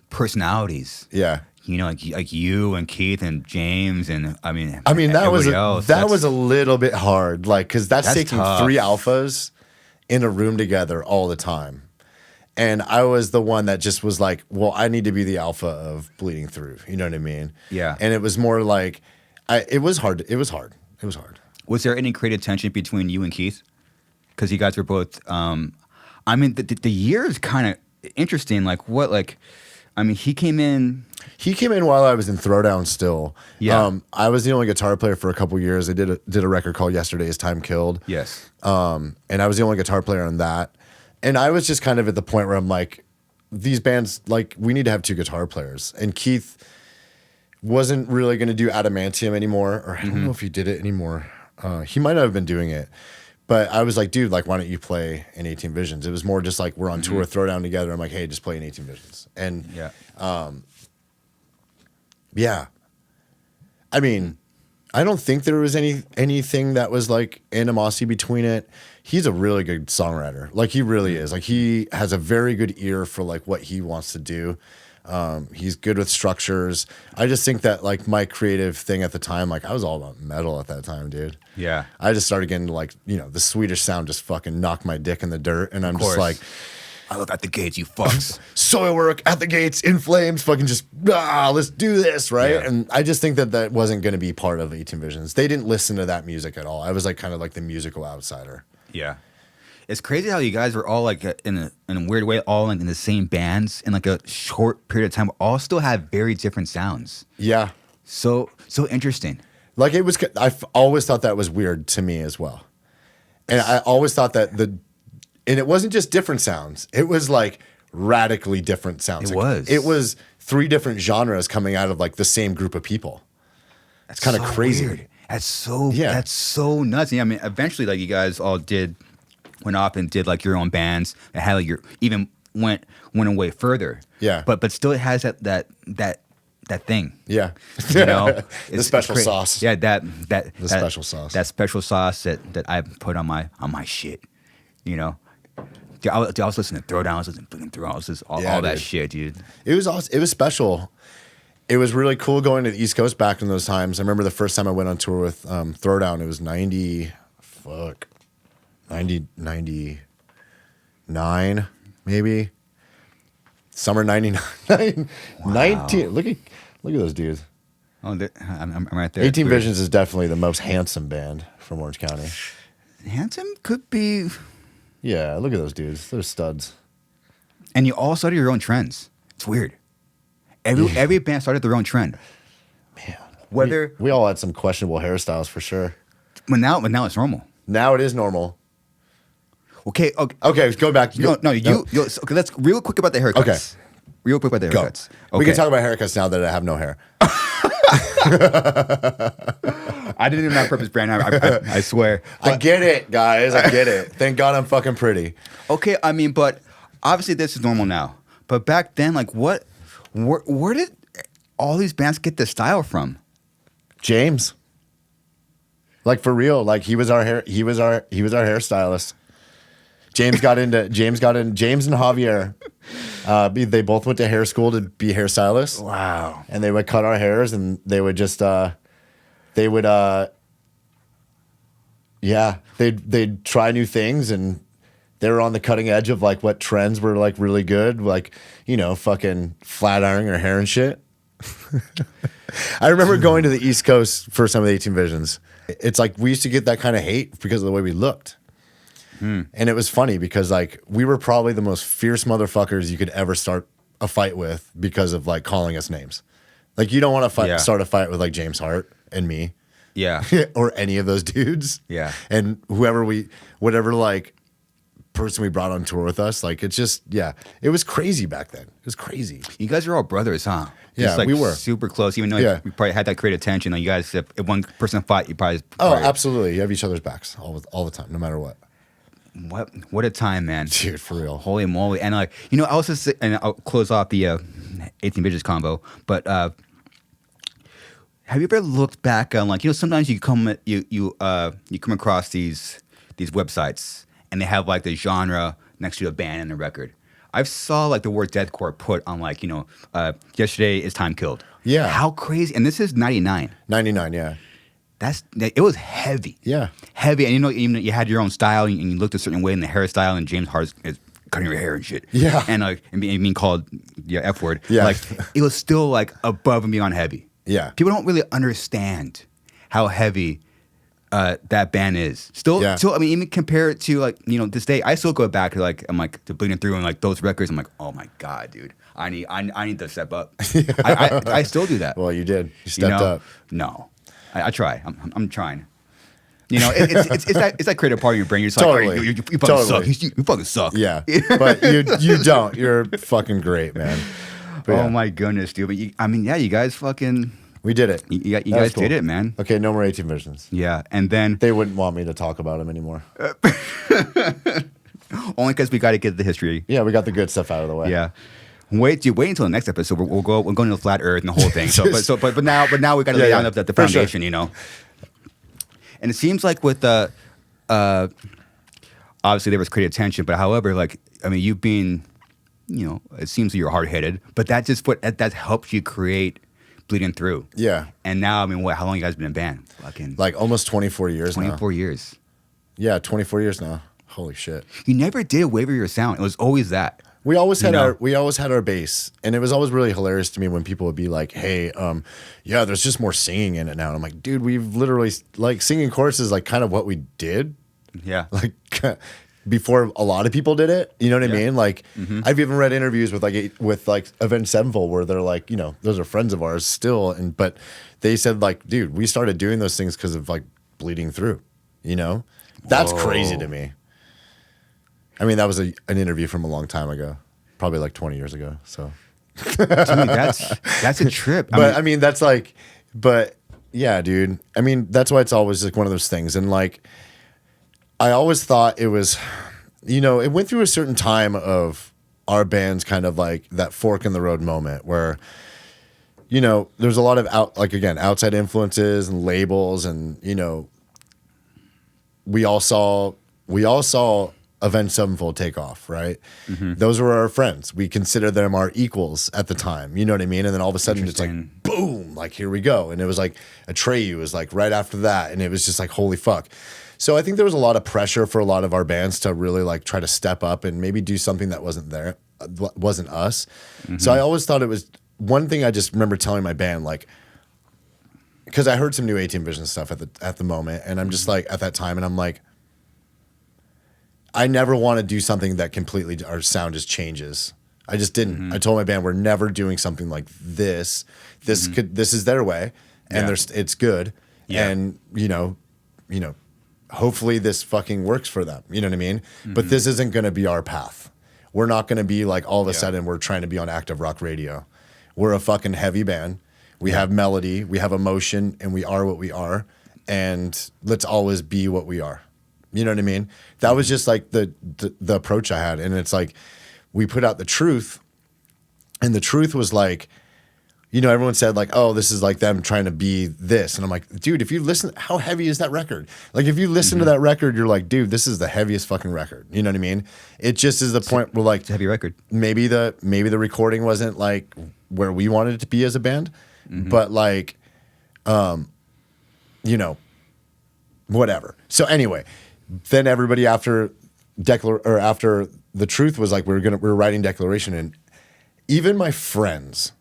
personalities. Yeah. You know, like you and Keith and James and I mean that was a little bit hard, like because that's taking tough. 3 alphas in a room together all the time, and I was the one that just was like, well, I need to be the alpha of Bleeding Through. You know what I mean? Yeah. And it was more like, it was hard. It was hard. Was there any creative tension between you and Keith? Because you guys were both. I mean, the year is kind of interesting. Like what? Like, I mean, he came in. He came in while I was in Throwdown still. Yeah. I was the only guitar player for a couple years. I did a record called Yesterday's Time Killed. Yes. And I was the only guitar player on that. And I was just kind of at the point where I'm like, these bands, like, we need to have 2 guitar players. And Keith wasn't really going to do Adamantium anymore, or I don't know if he did it anymore. He might not have been doing it. But I was like, dude, like, why don't you play in 18 Visions? It was more just like, we're on tour, Throwdown together. I'm like, hey, just play in 18 Visions. And yeah. I mean, I don't think there was anything that was like animosity between it. He's a really good songwriter. Like, he really is. Like, he has a very good ear for like what he wants to do. He's good with structures. I just think that like my creative thing at the time, like I was all about metal at that time, dude. Yeah. I just started getting like, you know, the Swedish sound just fucking knocked my dick in the dirt. And I'm just like, I look at the gates, you fucks. Soilwork at the gates, in flames, fucking just, let's do this, right? Yeah. And I just think that wasn't going to be part of 18 Visions. They didn't listen to that music at all. I was like kind of like the musical outsider. Yeah. It's crazy how you guys were all like in a weird way, all like in the same bands in like a short period of time, all still have very different sounds. Yeah. So interesting. Like I've always thought that was weird to me as well. And I always thought that and it wasn't just different sounds. It was like radically different sounds. It was 3 different genres coming out of like the same group of people. That's kind of so crazy. Weird. That's so nuts. I mean, eventually like you guys all went off and did like your own bands and had like even went away further. Yeah. But still it has that thing. Yeah. You know? The special sauce. Yeah, that special sauce. That special sauce that I put on my shit. You know? I was listening to Throwdown, I was listening to Bleeding Through, I was just all that shit, dude. It was awesome. It was special. It was really cool going to the East Coast back in those times. I remember the first time I went on tour with Throwdown, it was 99 maybe. Summer 99. Wow. 19. Look at those dudes. Oh, I'm right there. 18 Visions is definitely the most handsome band from Orange County. Handsome could be. Yeah, look at those dudes. They're studs. And you all started your own trends. It's weird. Every band started their own trend. Man. We all had some questionable hairstyles for sure. But now it's normal. Now it is normal. Okay. Okay, go back. Okay, let's real quick about the haircuts. Okay. Real quick about the haircuts. Okay. We can talk about haircuts now that I have no hair. I didn't even on purpose, Brandon. I swear. But, I get it, guys. I get it. Thank God I'm fucking pretty. Okay, I mean, but obviously this is normal now. But back then, like, where did all these bands get this style from? James. Like, for real. Like, he was our hairstylist. James and Javier. They both went to hair school to be hairstylists. Wow. And they would cut our hairs, and they would just they'd try new things, and they were on the cutting edge of like what trends were like really good, like, you know, fucking flat ironing your hair and shit. I remember going to the East Coast for some of the 18 Visions. It's like we used to get that kind of hate because of the way we looked. And it was funny because like we were probably the most fierce motherfuckers you could ever start a fight with because of like calling us names. Like, you don't want to start a fight with like James Hart and me. Yeah. Or any of those dudes. Yeah. And whatever like person we brought on tour with us, like, it's just, yeah, it was crazy back then. It was crazy. You guys are all brothers, huh? Yeah, just, like, we were super close. Even though we probably had that creative tension. Like, you guys, if one person fought, you probably. Oh, absolutely. You have each other's backs all the time, no matter what. What a time, man. Dude, for real. Holy moly. And like, you know, I was just, and I'll close off the 18 Bitches combo, but have you ever looked back on, like, you know, sometimes you come across these websites and they have like the genre next to a band and a record. I saw like the word deathcore put on, like, you know, yesterday is time killed. Yeah. How crazy. And this is 99. 99, yeah. It was heavy. Yeah. Heavy. And, you know, even you had your own style and you looked a certain way in the hairstyle, and James Hart is cutting your hair and shit. Yeah. And like, and being called F word. Yeah. Like, it was still like above and beyond heavy. Yeah. People don't really understand how heavy that band is. Still, I mean, even compare it to, like, you know, this day, I still go back to like, I'm like, to Bleeding Through and like those records. I'm like, oh my God, dude. I need to step up. I still do that. Well, you did. You stepped up. No. I try. I'm trying. You know, it's that creative part of your brain. You're just totally. Like, you fucking suck. You fucking suck. Yeah, but you don't. You're fucking great, man. But oh my goodness, dude. But you guys fucking. We did it. You guys did it, man. Okay, no more 18 Visions. Yeah, and then they wouldn't want me to talk about them anymore. Only because we got to get the history. Yeah, we got the good stuff out of the way. Yeah. Wait until the next episode. We're going to the flat Earth and the whole thing. But now we got to lay down the foundation, you know. And it seems like with the obviously there was creative tension, but however, like, I mean, you've been, you know, it seems like you're hard headed, but that helps you create Bleeding Through. Yeah. And now, I mean, how long you guys been in band? Like almost 24 years. 24 years. Yeah, 24 years now. Holy shit. You never did waver your sound. It was always that. We always had our bass, and it was always really hilarious to me when people would be like, "Hey, yeah, there's just more singing in it now." And I'm like, "Dude, we've literally, like, singing choruses like kind of what we did, yeah, like before a lot of people did it." You know what I mean? Like, I've even read interviews with Avenged Sevenfold where they're like, you know, those are friends of ours still, but they said like, "Dude, we started doing those things because of like Bleeding Through." You know, that's crazy to me. I mean, that was an interview from a long time ago, probably like 20 years ago. So, dude, that's a trip. I mean, that's like, but yeah, dude. I mean, that's why it's always like one of those things. And like, I always thought it was, you know, it went through a certain time of our band's kind of like that fork in the road moment where, you know, there's a lot of outside influences and labels, and, you know, we all saw Avenged Sevenfold take off, right? Those were our friends. We considered them our equals at the time. You know what I mean? And then all of a sudden it's like, boom, like, here we go. And it was like Atreyu was like right after that. And it was just like, holy fuck. So I think there was a lot of pressure for a lot of our bands to really like try to step up and maybe do something that wasn't us. So I always thought it was one thing. I just remember telling my band, like, because I heard some new 18 Vision stuff at the moment. And I'm just like, at that time, and I'm like, I never want to do something that completely our sound just changes. I just didn't. I told my band, we're never doing something like this. This is their way, and it's good. Yeah. And you know, hopefully this fucking works for them. You know what I mean? But this isn't going to be our path. We're not going to be like all of a sudden we're trying to be on active rock radio. We're a fucking heavy band. We have melody, we have emotion, and we are what we are. And let's always be what we are. You know what I mean? That was just like the approach I had. And it's like, we put out the truth, and the truth was like, you know, everyone said like, oh, this is like them trying to be this. And I'm like, dude, if you listen, how heavy is that record? Like, if you listen to that record, you're like, dude, this is the heaviest fucking record. You know what I mean? It just is the point where like, it's a heavy record. Maybe the recording wasn't like where we wanted it to be as a band, but like, you know, whatever. So anyway, then everybody after the truth was like, we were writing Declaration, and even my friends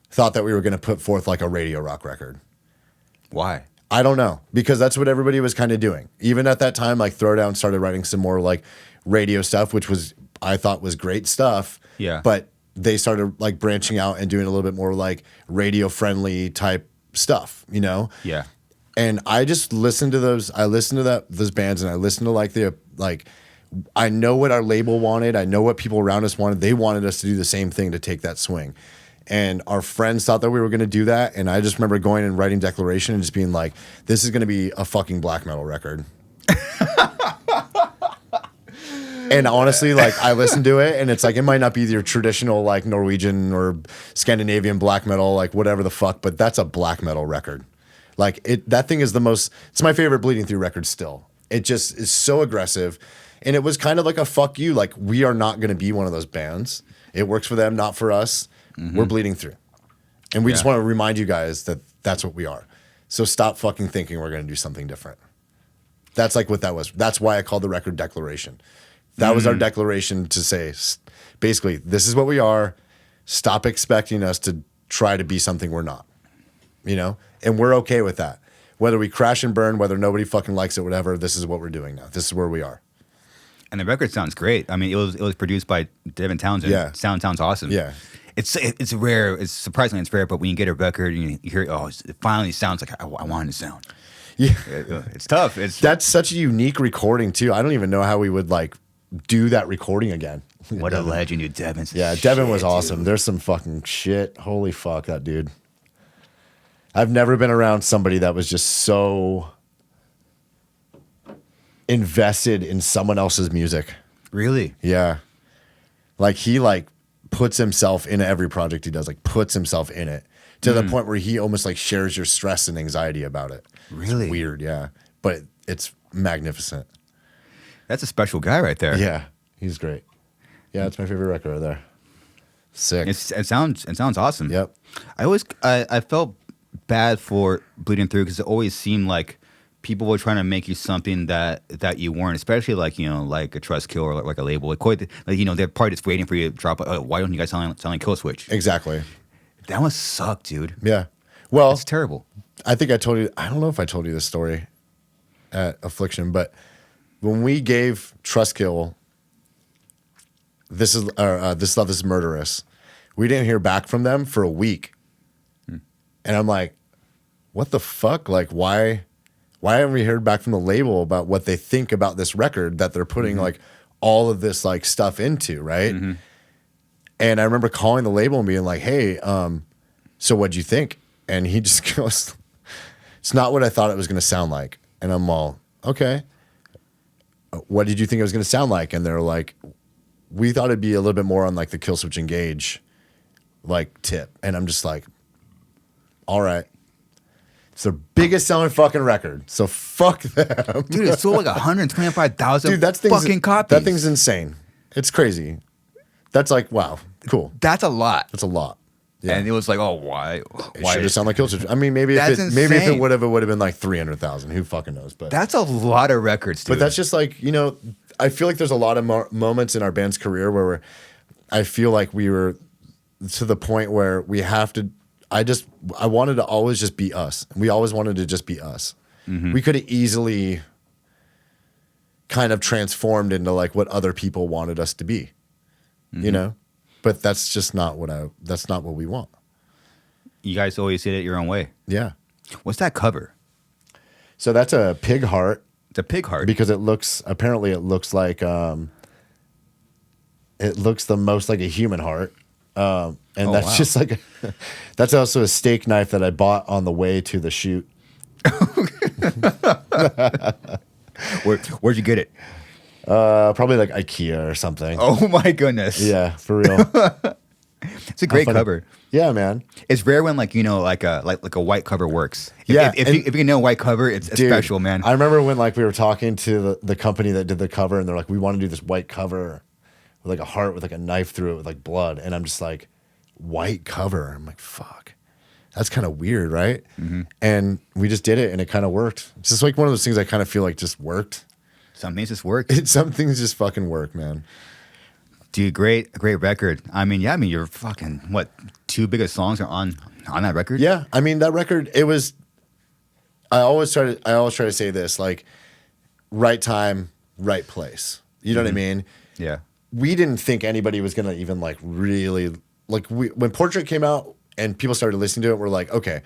thought that we were going to put forth like a radio rock record. Why? I don't know, because that's what everybody was kind of doing. Even at that time, like Throwdown started writing some more like radio stuff, which was, I thought was great stuff. Yeah. But they started like branching out and doing a little bit more like radio friendly type stuff, you know? Yeah. And I just listened to those. I listened to those bands, and I listened to I know what our label wanted. I know what people around us wanted. They wanted us to do the same thing, to take that swing. And our friends thought that we were going to do that. And I just remember going and writing Declaration and just being like, this is going to be a fucking black metal record. And honestly, like, I listened to it, and it's like, it might not be your traditional like Norwegian or Scandinavian black metal, like whatever the fuck, but that's a black metal record. Like, that thing is it's my favorite Bleeding Through record still. It just is so aggressive. And it was kind of like a fuck you. Like, we are not going to be one of those bands. It works for them, not for us. We're Bleeding Through. And we just want to remind you guys that that's what we are. So stop fucking thinking we're going to do something different. That's like what that was. That's why I called the record Declaration. That was our declaration to say, basically, this is what we are. Stop expecting us to try to be something we're not. You know? And we're okay with that. Whether we crash and burn, whether nobody fucking likes it, whatever, this is what we're doing now. This is where we are. And the record sounds great. I mean, it was produced by Devin, Townsend. Yeah. Sounds awesome. Yeah. It's rare. It's surprisingly it's rare, but when you get a record and you hear, it finally sounds like I want it to sound. Yeah. It's tough. That's such a unique recording too. I don't even know how we would like do that recording again. What a legend, dude. Devin. Yeah, Devin was awesome. Dude. There's some fucking shit. Holy fuck, that dude. I've never been around somebody that was just so invested in someone else's music. Really? Yeah. Like, he like puts himself in every project he does, like puts himself in it to the point where he almost like shares your stress and anxiety about it. Really? It's weird, yeah. But it's magnificent. That's a special guy right there. Yeah, he's great. Yeah, it's my favorite record right there. Sick. It sounds awesome. Yep. I felt bad for Bleeding Through because it always seemed like people were trying to make you something that you weren't, especially like, you know, like a Trust Kill or like a label. Like, you know, they're probably just waiting for you to drop. Why don't you guys sound like Kill Switch? Exactly. That must suck, dude. Yeah. Well, it's terrible. I think I told you. I don't know if I told you this story at Affliction, but when we gave Trust Kill, This Love, This is Murderous, we didn't hear back from them for a week. And I'm like, what the fuck? Like, why haven't we heard back from the label about what they think about this record that they're putting like all of this like stuff into, right? And I remember calling the label and being like, hey, so what'd you think? And he just goes, it's not what I thought it was going to sound like. And I'm all, okay. What did you think it was going to sound like? And they're like, we thought it'd be a little bit more on like the Kill Switch Engage like tip. And I'm just like, all right. It's their biggest selling fucking record. So fuck them. Dude, it sold like 125,000 fucking copies. That thing's insane. It's crazy. That's like, wow, cool. That's a lot. That's a lot. Yeah. And it was like, oh, why? It should have sounded like Kill Switch. I mean, maybe if it would have been like 300,000. Who fucking knows? But that's a lot of records, dude. But that's just like, you know, I feel like there's a lot of moments in our band's career where I feel like we were to the point where we have to. I wanted to always just be us. We always wanted to just be us. We could have easily kind of transformed into like what other people wanted us to be, you know? But that's just not that's not what we want. You guys always did it your own way. Yeah. What's that cover? So that's a pig heart It's a pig heart. Because it looks like it looks the most like a human heart. That's just like that's also a steak knife that I bought on the way to the shoot. Where'd you get it? Probably like IKEA or something. Oh my goodness. Yeah, for real. It's a great cover. Yeah, man. It's rare when like a white cover works. If you know white cover, it's dude, special, man. I remember when like we were talking to the company that did the cover, and they're like, we want to do this white cover with like a heart with like a knife through it with like blood, and I'm just like, white cover. I'm like, fuck, that's kind of weird, right? Mm-hmm. And we just did it, and it kind of worked. It's just like one of those things I kind of feel like just worked. Some things just work. Some things just fucking work, man. Dude, great record. I mean, your fucking what 2 biggest songs are on that record? Yeah, I mean that record. It was. I always try to say this, like, right time, right place. You know what I mean? Yeah. We didn't think anybody was gonna even like really like when Portrait came out and people started listening to it. We're like, okay.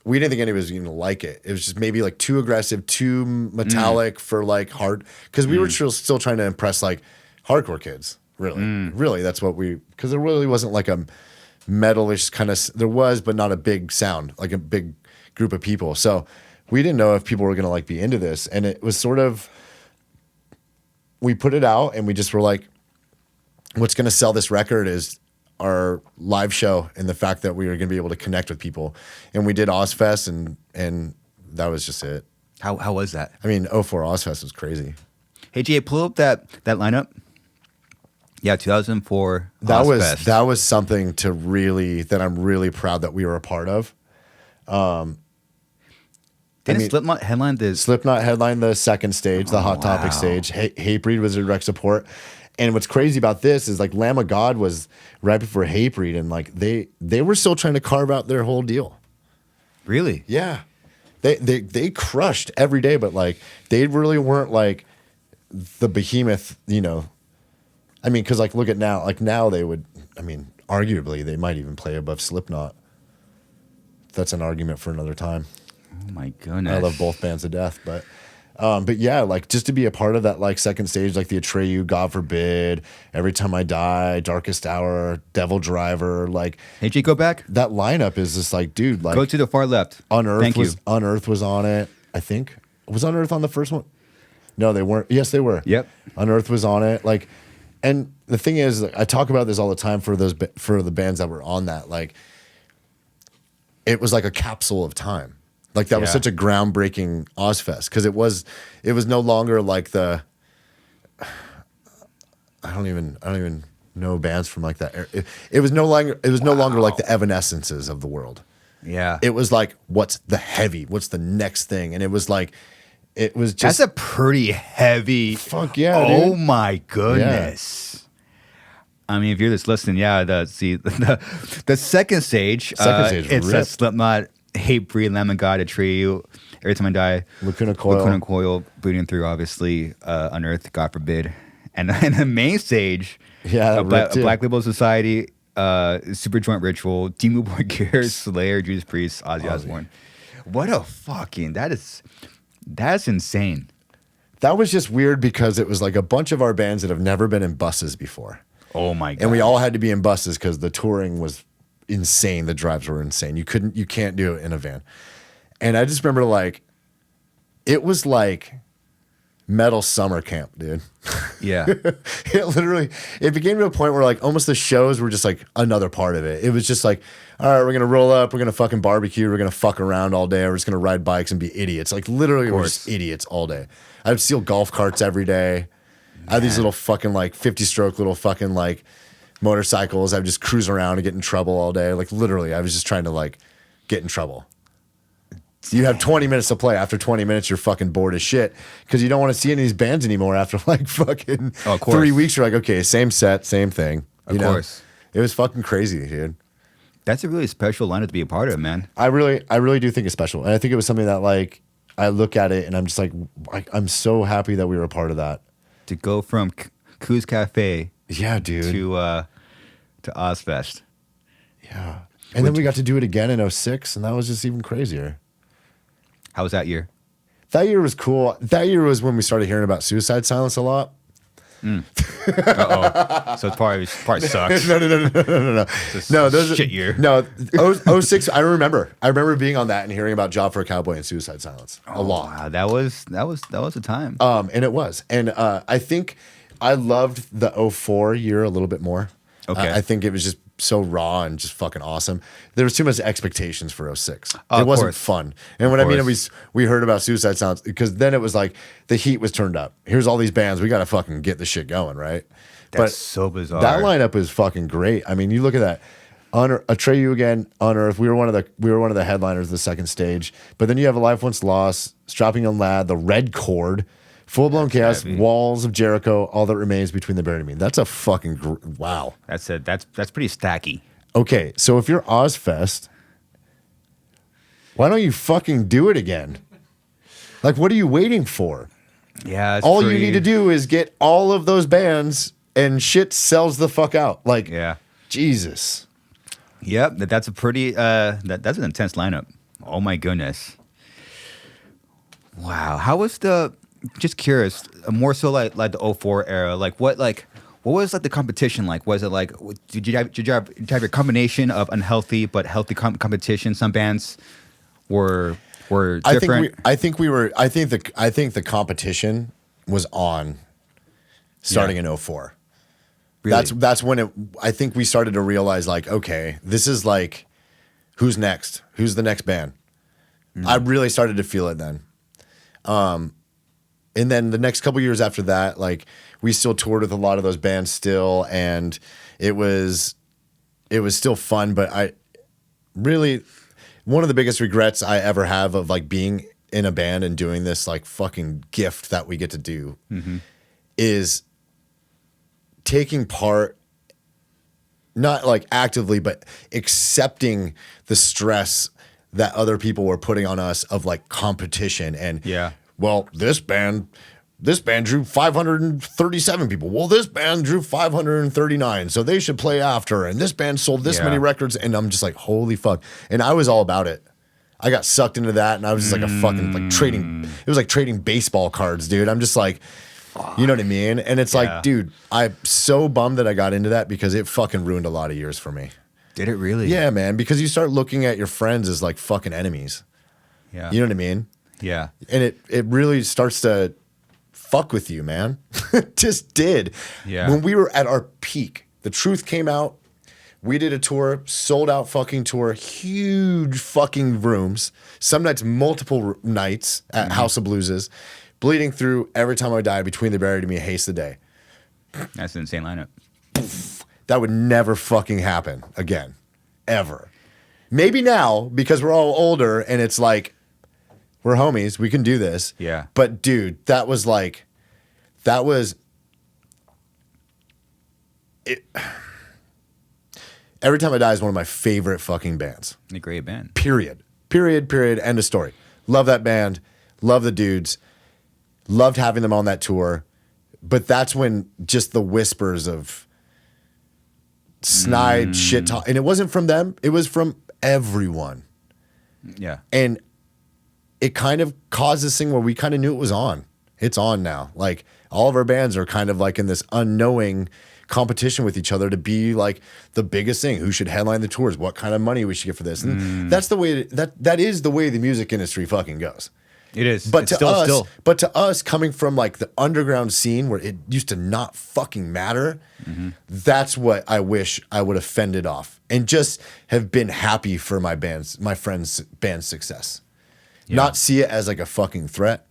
We didn't think anybody was gonna like it. It was just maybe like too aggressive, too metallic for like hard. Because we were still trying to impress like hardcore kids. Really, that's what because there really wasn't like a metalish kind of. There was, but not a big sound, like a big group of people. So we didn't know if people were gonna like be into this, and it was sort of. We put it out, and we just were like, "What's gonna sell this record is our live show, and the fact that we were gonna be able to connect with people." And we did Ozzfest, and that was just it. How was that? I mean, 04 Ozzfest was crazy. Hey Jay, pull up that lineup. Yeah, 2004. That was something that I'm really proud that we were a part of. Didn't Slipknot headline this? Slipknot headlined the second stage, the Hot Topic stage. Hatebreed was a direct support. And what's crazy about this is like Lamb of God was right before Hatebreed, and like they were still trying to carve out their whole deal. Really? Yeah. They crushed every day, but like they really weren't like the behemoth, you know. I mean, because like look at now, like now they would. I mean, arguably they might even play above Slipknot. That's an argument for another time. Oh my goodness! I love both bands to death, but yeah, like just to be a part of that like second stage, like the Atreyu, God Forbid, Every Time I Die, Darkest Hour, Devil Driver, like. Hey, Jay, go back. That lineup is just like, dude, like go to the far left. Unearth was on it. I think was Unearth on the first one. No, they weren't. Yes, they were. Yep. Unearth was on it. Like. And the thing is, I talk about this all the time for the bands that were on that. Like, it was like a capsule of time. Like that was such a groundbreaking Ozzfest because it was no longer like the. I don't even know bands from like that. It was no longer like the Evanescences of the world. Yeah. It was like what's the next thing, and it was like. It was just. That's a pretty heavy. Fuck yeah! Oh dude. My goodness! Yeah. I mean, if you're just listening, the second stage. It's a Slipknot, Hatebreed, Lamb of God, Atreyu, Every Time I Die, Lacuna Coil, Bleeding Through, obviously, Unearth, God Forbid, and the main stage. Yeah, Black Label Society, Super Joint Ritual, Demon Boy Gear, Slayer, Judas Priest, Ozzy Osbourne. What a fucking That's insane. That was just weird because it was like a bunch of our bands that have never been in buses before. Oh my God. And we all had to be in buses because the touring was insane. The drives were insane. You can't do it in a van. And I just remember like, it was like metal summer camp, dude. Yeah. It became to a point where like almost the shows were just like another part of it. It was just like, all right, we're going to roll up, we're going to fucking barbecue, we're going to fuck around all day, we're just going to ride bikes and be idiots. Like literally we're just idiots all day. I would steal golf carts every day. I had these little fucking like 50-stroke little fucking like motorcycles. I would just cruise around and get in trouble all day. Like literally, I was just trying to like get in trouble. You have 20 minutes to play. After 20 minutes, you're fucking bored as shit because you don't want to see any of these bands anymore. After like fucking 3 weeks, you're like, okay, same set, same thing. Of course. It was fucking crazy, dude. That's a really special lineup to be a part of, man. I really do think it's special. And I think it was something that like, I look at it and I'm just like, I'm so happy that we were a part of that. To go from Coos Cafe. Yeah, dude. To Ozzfest. Yeah. And then we got to do it again in 06, and that was just even crazier. How was that year? That year was cool. That year was when we started hearing about Suicide Silence a lot. Uh-oh. So it probably sucks. No. No, those shit year. No, 06. I remember being on that and hearing about Job for a Cowboy and Suicide Silence a lot. Wow, that was a time. And it was. And I think I loved the 04 year a little bit more. Okay. I think it was just so raw and just fucking awesome. There was too much expectations for 06. Oh, it wasn't course. fun. And what I mean is we heard about Suicide Silence because then it was like the heat was turned up. Here's all these bands. We got to fucking get this shit going, right? That's so bizarre. That lineup is fucking great. I mean, you look at that. Atreyu again, Unearth. We were one of the headliners of the second stage. But then you have A Life Once Lost, Strapping Young Lad, The Red Chord, Full Blown Chaos, heavy. Walls of Jericho, All That Remains Between the Buried and Me. That's a fucking wow. That's pretty stacky. Okay, so if you're Ozzfest, why don't you fucking do it again? Like, what are you waiting for? Yeah, all you need to do is get all of those bands and shit sells the fuck out. Like, yeah, Jesus. Yep, that's a pretty that's an intense lineup. Oh my goodness. Wow, how was just curious, more so like the 04 era, like what was like the competition like? Was it like did you have your combination of unhealthy but healthy competition? Some bands were different. I think the competition was on starting in 04. Really? That's when I think we started to realize like, okay, this is like who's next? Who's the next band? I really started to feel it then. And then the next couple years after that, like we still toured with a lot of those bands still, and it was still fun. But I really, one of the biggest regrets I ever have of like being in a band and doing this like fucking gift that we get to do is taking part, not like actively, but accepting the stress that other people were putting on us of like competition and well, this band drew 537 people. Well, this band drew 539, so they should play after. And this band sold this many records, and I'm just like, holy fuck. And I was all about it. I got sucked into that, and I was just like a fucking like trading. It was like trading baseball cards, dude. I'm just like, you know what I mean? And it's like, dude, I'm so bummed that I got into that because it fucking ruined a lot of years for me. Did it really? Yeah, man. Because you start looking at your friends as like fucking enemies. Yeah. You know what I mean? Yeah. And it really starts to fuck with you, man. It just did. Yeah. When we were at our peak, the truth came out. We did a tour, sold out fucking tour, huge fucking rooms. Some nights, multiple nights at House of Blueses, bleeding through Every Time I Die, Between the Buried and Me, Haste the Day. That's an insane lineup. That would never fucking happen again, ever. Maybe now because we're all older and it's like, we're homies. We can do this. Yeah. But dude, that was it. Every Time I Die is one of my favorite fucking bands. A great band. Period. End of story. Love that band. Love the dudes. Loved having them on that tour. But that's when just the whispers of snide shit talk. And it wasn't from them. It was from everyone. Yeah. And it kind of caused this thing where we kind of knew it was on. It's on now. Like all of our bands are kind of like in this unknowing competition with each other to be like the biggest thing. Who should headline the tours? What kind of money we should get for this? And that's the way that is the way the music industry fucking goes. It is. But to us coming from like the underground scene where it used to not fucking matter, that's what I wish I would have fended off and just have been happy for my friends' band's success. Yeah. Not see it as like a fucking threat.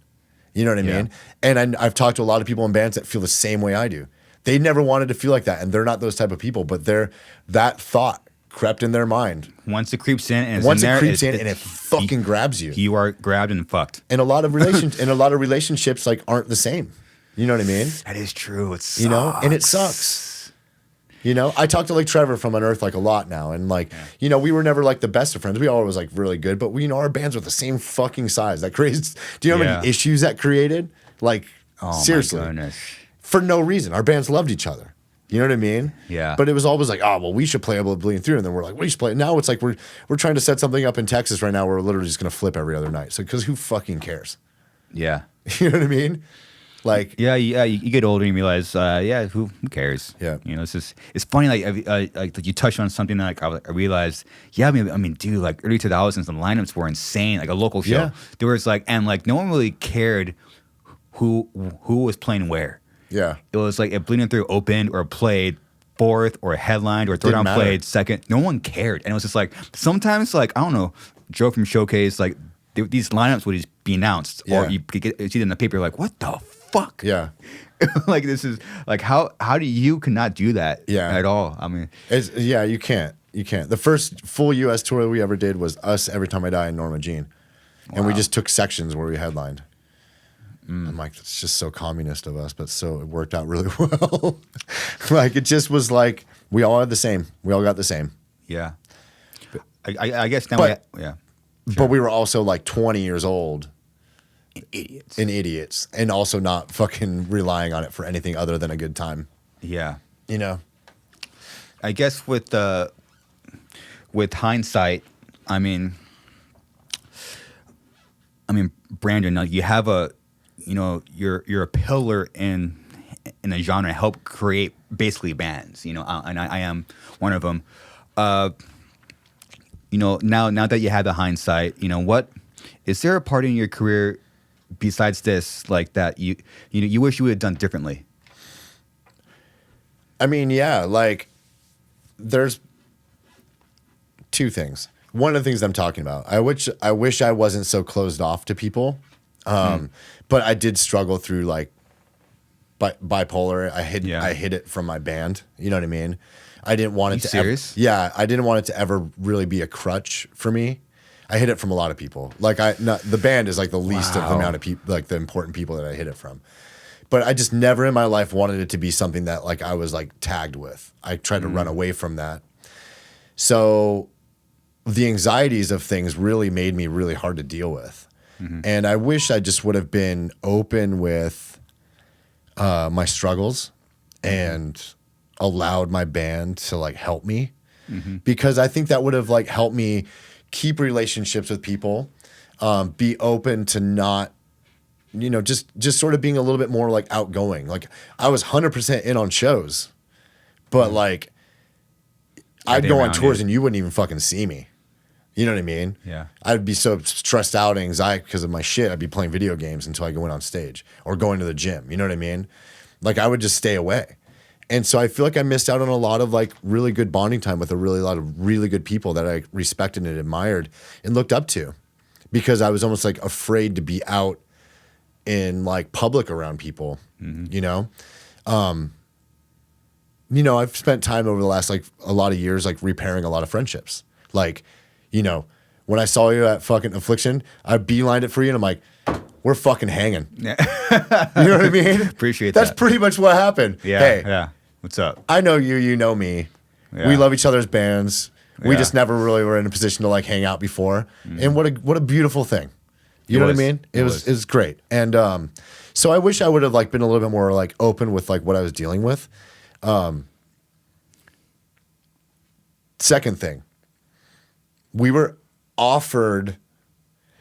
You know what I mean? And I've talked to a lot of people in bands that feel the same way I do. They never wanted to feel like that, and they're not those type of people, but that thought crept in their mind. Once it creeps in and it fucking grabs you. You are grabbed and fucked. And a lot of relationships like aren't the same. You know what I mean? That is true. It sucks. You know, and it sucks. You know, I talk to like Trevor from Unearth like a lot now, and like, you know, we were never like the best of friends. We always like really good, but we, you know, our bands were the same fucking size. That creates. Do you know how many issues that created? Like, seriously, my goodness. For no reason. Our bands loved each other. You know what I mean? Yeah. But it was always like, oh well, we should play able to bleed through, and then we're like, we should play. Now it's like we're trying to set something up in Texas right now. Where we're literally just gonna flip every other night. So because who fucking cares? Yeah. You know what I mean? Like, yeah, you get older and you realize, who cares? Yeah. It's funny, like you touched on something that I realized, dude, like early 2000s, the lineups were insane. Like a local show, Yeah. there was no one really cared who was playing where. Yeah. It was like if Bleeding Through opened or played fourth or headlined or Throwdown played second, no one cared. And it was just like, sometimes, like, I don't know, Joe from Showcase, like these lineups would just be announced, or you could get, see it in the paper, like, what the fuck? Yeah. Like, this is like, how do you cannot do that at all? I mean, you can't. The first full US tour we ever did was us, Every Time I Die, and Norma Jean. And we just took sections where we headlined. I'm like, it's just so communist of us, but it worked out really well. Like, it just was like, we all had the same. We all got the same. Yeah. But I guess now Sure. But we were also like 20 years old. Idiots. And also not fucking relying on it for anything other than a good time. Yeah. You know? I guess with hindsight, I mean, Brandan, you have you're a pillar in a genre, help create basically bands, and I am one of them. Now that you have the hindsight, what is there a part in your career besides this, like, that you wish you would have done differently? I mean, yeah, like, there's two things. One of the things I'm talking about, I wish I wasn't so closed off to people, but I did struggle through, like, bipolar. I hid it from my band. You know what I mean? I didn't want it to. Serious? I didn't want it to ever really be a crutch for me. I hid it from a lot of people. Like, the band is like the least of the amount of people, like the important people that I hid it from. But I just never in my life wanted it to be something that, like, I was like tagged with. I tried to run away from that. So the anxieties of things really made me really hard to deal with. Mm-hmm. And I wish I just would have been open with my struggles and allowed my band to, like, help me, because I think that would have, like, helped me keep relationships with people, be open to not, just sort of being a little bit more, like, outgoing. Like, I was 100% in on shows, but like, I'd go on tours and you wouldn't even fucking see me. You know what I mean? Yeah. I'd be so stressed out, anxiety because of my shit. I'd be playing video games until I go in on stage or going to the gym. You know what I mean? Like, I would just stay away. And so I feel like I missed out on a lot of, like, really good bonding time with a lot of really good people that I respected and admired and looked up to, because I was almost, like, afraid to be out in, like, public around people, I've spent time over the last, like, a lot of years, like, repairing a lot of friendships. Like, when I saw you at fucking Affliction, I beelined it for you and I'm like, we're fucking hanging. Yeah. You know what I mean? Appreciate that. That's pretty much what happened. Yeah. Hey, yeah. What's up? I know you, you know me. Yeah. We love each other's bands. We just never really were in a position to, like, hang out before. And what a beautiful thing. You know what I mean? It was great. And so I wish I would have, like, been a little bit more, like, open with, like, what I was dealing with. Second thing, we were offered,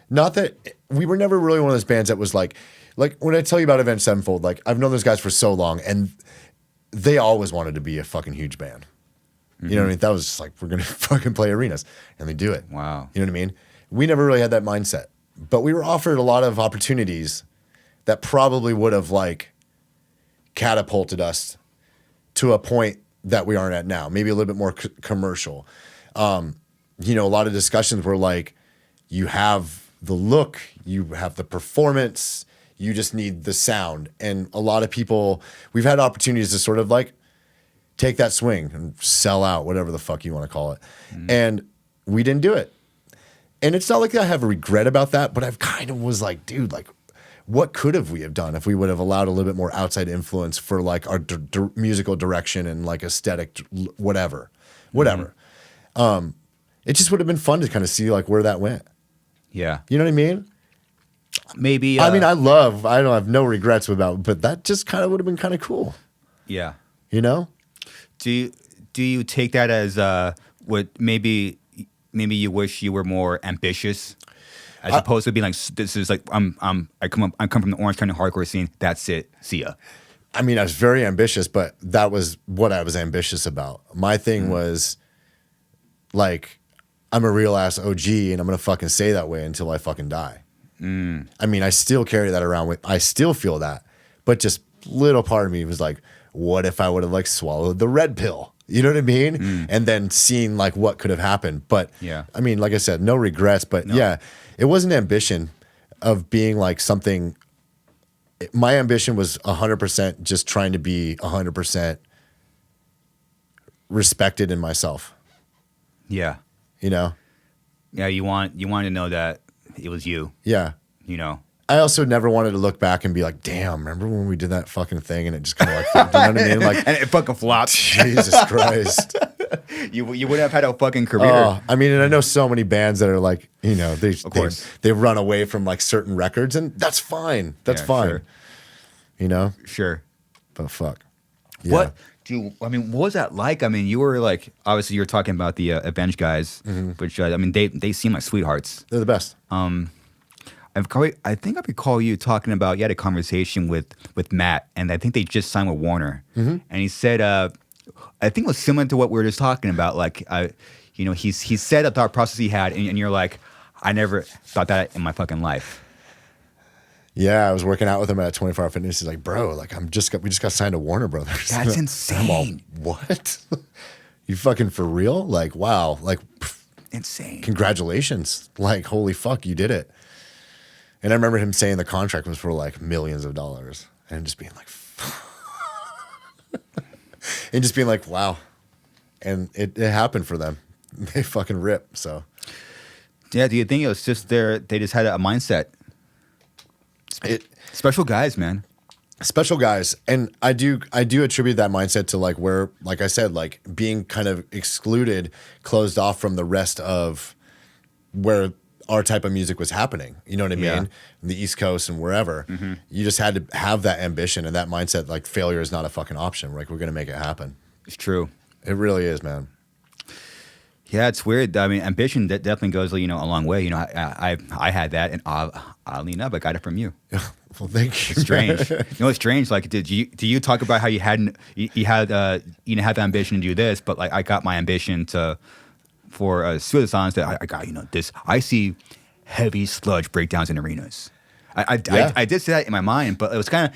not that we were never really one of those bands that was like when I tell you about Avenged Sevenfold, like, I've known those guys for so long and they always wanted to be a fucking huge band. You know what I mean? That was just like, we're going to fucking play arenas, and they do it. Wow. You know what I mean? We never really had that mindset, but we were offered a lot of opportunities that probably would have, like, catapulted us to a point that we aren't at now, maybe a little bit more commercial. A lot of discussions were like, you have the look, you have the performance, you just need the sound. And a lot of people, we've had opportunities to sort of, like, take that swing and sell out, whatever the fuck you want to call it. And we didn't do it. And it's not like I have a regret about that, but I've kind of was like, dude, like, what could we have done if we would have allowed a little bit more outside influence for, like, our musical direction and, like, aesthetic, whatever. It just would have been fun to kind of see, like, where that went. Yeah. You know what I mean? Maybe. I don't have no regrets about, but that just kind of would have been kind of cool. Yeah. You know? Do you take that as what maybe you wish you were more ambitious as opposed to being like, this is like I come from the Orange County hardcore scene. That's it. See ya. I mean, I was very ambitious, but that was what I was ambitious about. My thing was like, I'm a real ass OG, and I'm gonna fucking stay that way until I fucking die. I mean, I still carry that around with. I still feel that, but just little part of me was like, what if I would have like swallowed the red pill? You know what I mean? And then seeing like what could have happened. But I mean, like I said, no regrets. But yeah, it wasn't ambition of being like something. My ambition was 100% just trying to be 100% respected in myself. Yeah. You know? Yeah, you want to know that it was you. Yeah. You know? I also never wanted to look back and be like, damn, remember when we did that fucking thing and it just kind of like, you know what I mean? Like, and it fucking flopped. Jesus Christ. You would have had a fucking career. Oh, I mean, and I know so many bands that are like, you know, they run away from like certain records, and that's fine. That's fine. Sure. You know? Sure. But fuck. Yeah. What was that like? I mean, you were like, obviously you were talking about the Avenged guys, which I mean, they seem like sweethearts. They're the best. I think I recall you talking about, you had a conversation with Matt, and I think they just signed with Warner. And he said, I think it was similar to what we were just talking about. Like, you know, he said a thought process he had, and you're like, I never thought that in my fucking life. Yeah, I was working out with him at 24 Hour Fitness. He's like, bro, like we just got signed to Warner Brothers. That's insane. I'm all, what? You fucking for real? Like, wow. Like, insane. Congratulations. Like, holy fuck, you did it. And I remember him saying the contract was for like millions of dollars, and just being like, and just being like, wow. And it happened for them. They fucking rip. So, yeah. Do you think it was just they just had a mindset? Special guys, man. Special guys. And I do attribute that mindset to like where, like I said, like being kind of excluded, closed off from the rest of where our type of music was happening. You know what I mean? Yeah. The East Coast and wherever. You just had to have that ambition and that mindset, like failure is not a fucking option. Like, we're going to make it happen. It's true. It really is, man. Yeah, it's weird. I mean, ambition that definitely goes, you know, a long way. You know, I had that, and oddly enough, I got it from you. Well, thank you. It's strange. You know, it's strange. Like, do you talk about how you had the ambition to do this, but like I got my ambition for Suicide Silence that I got, you know, this. I see heavy sludge breakdowns in arenas. I did say that in my mind, but it was kind of,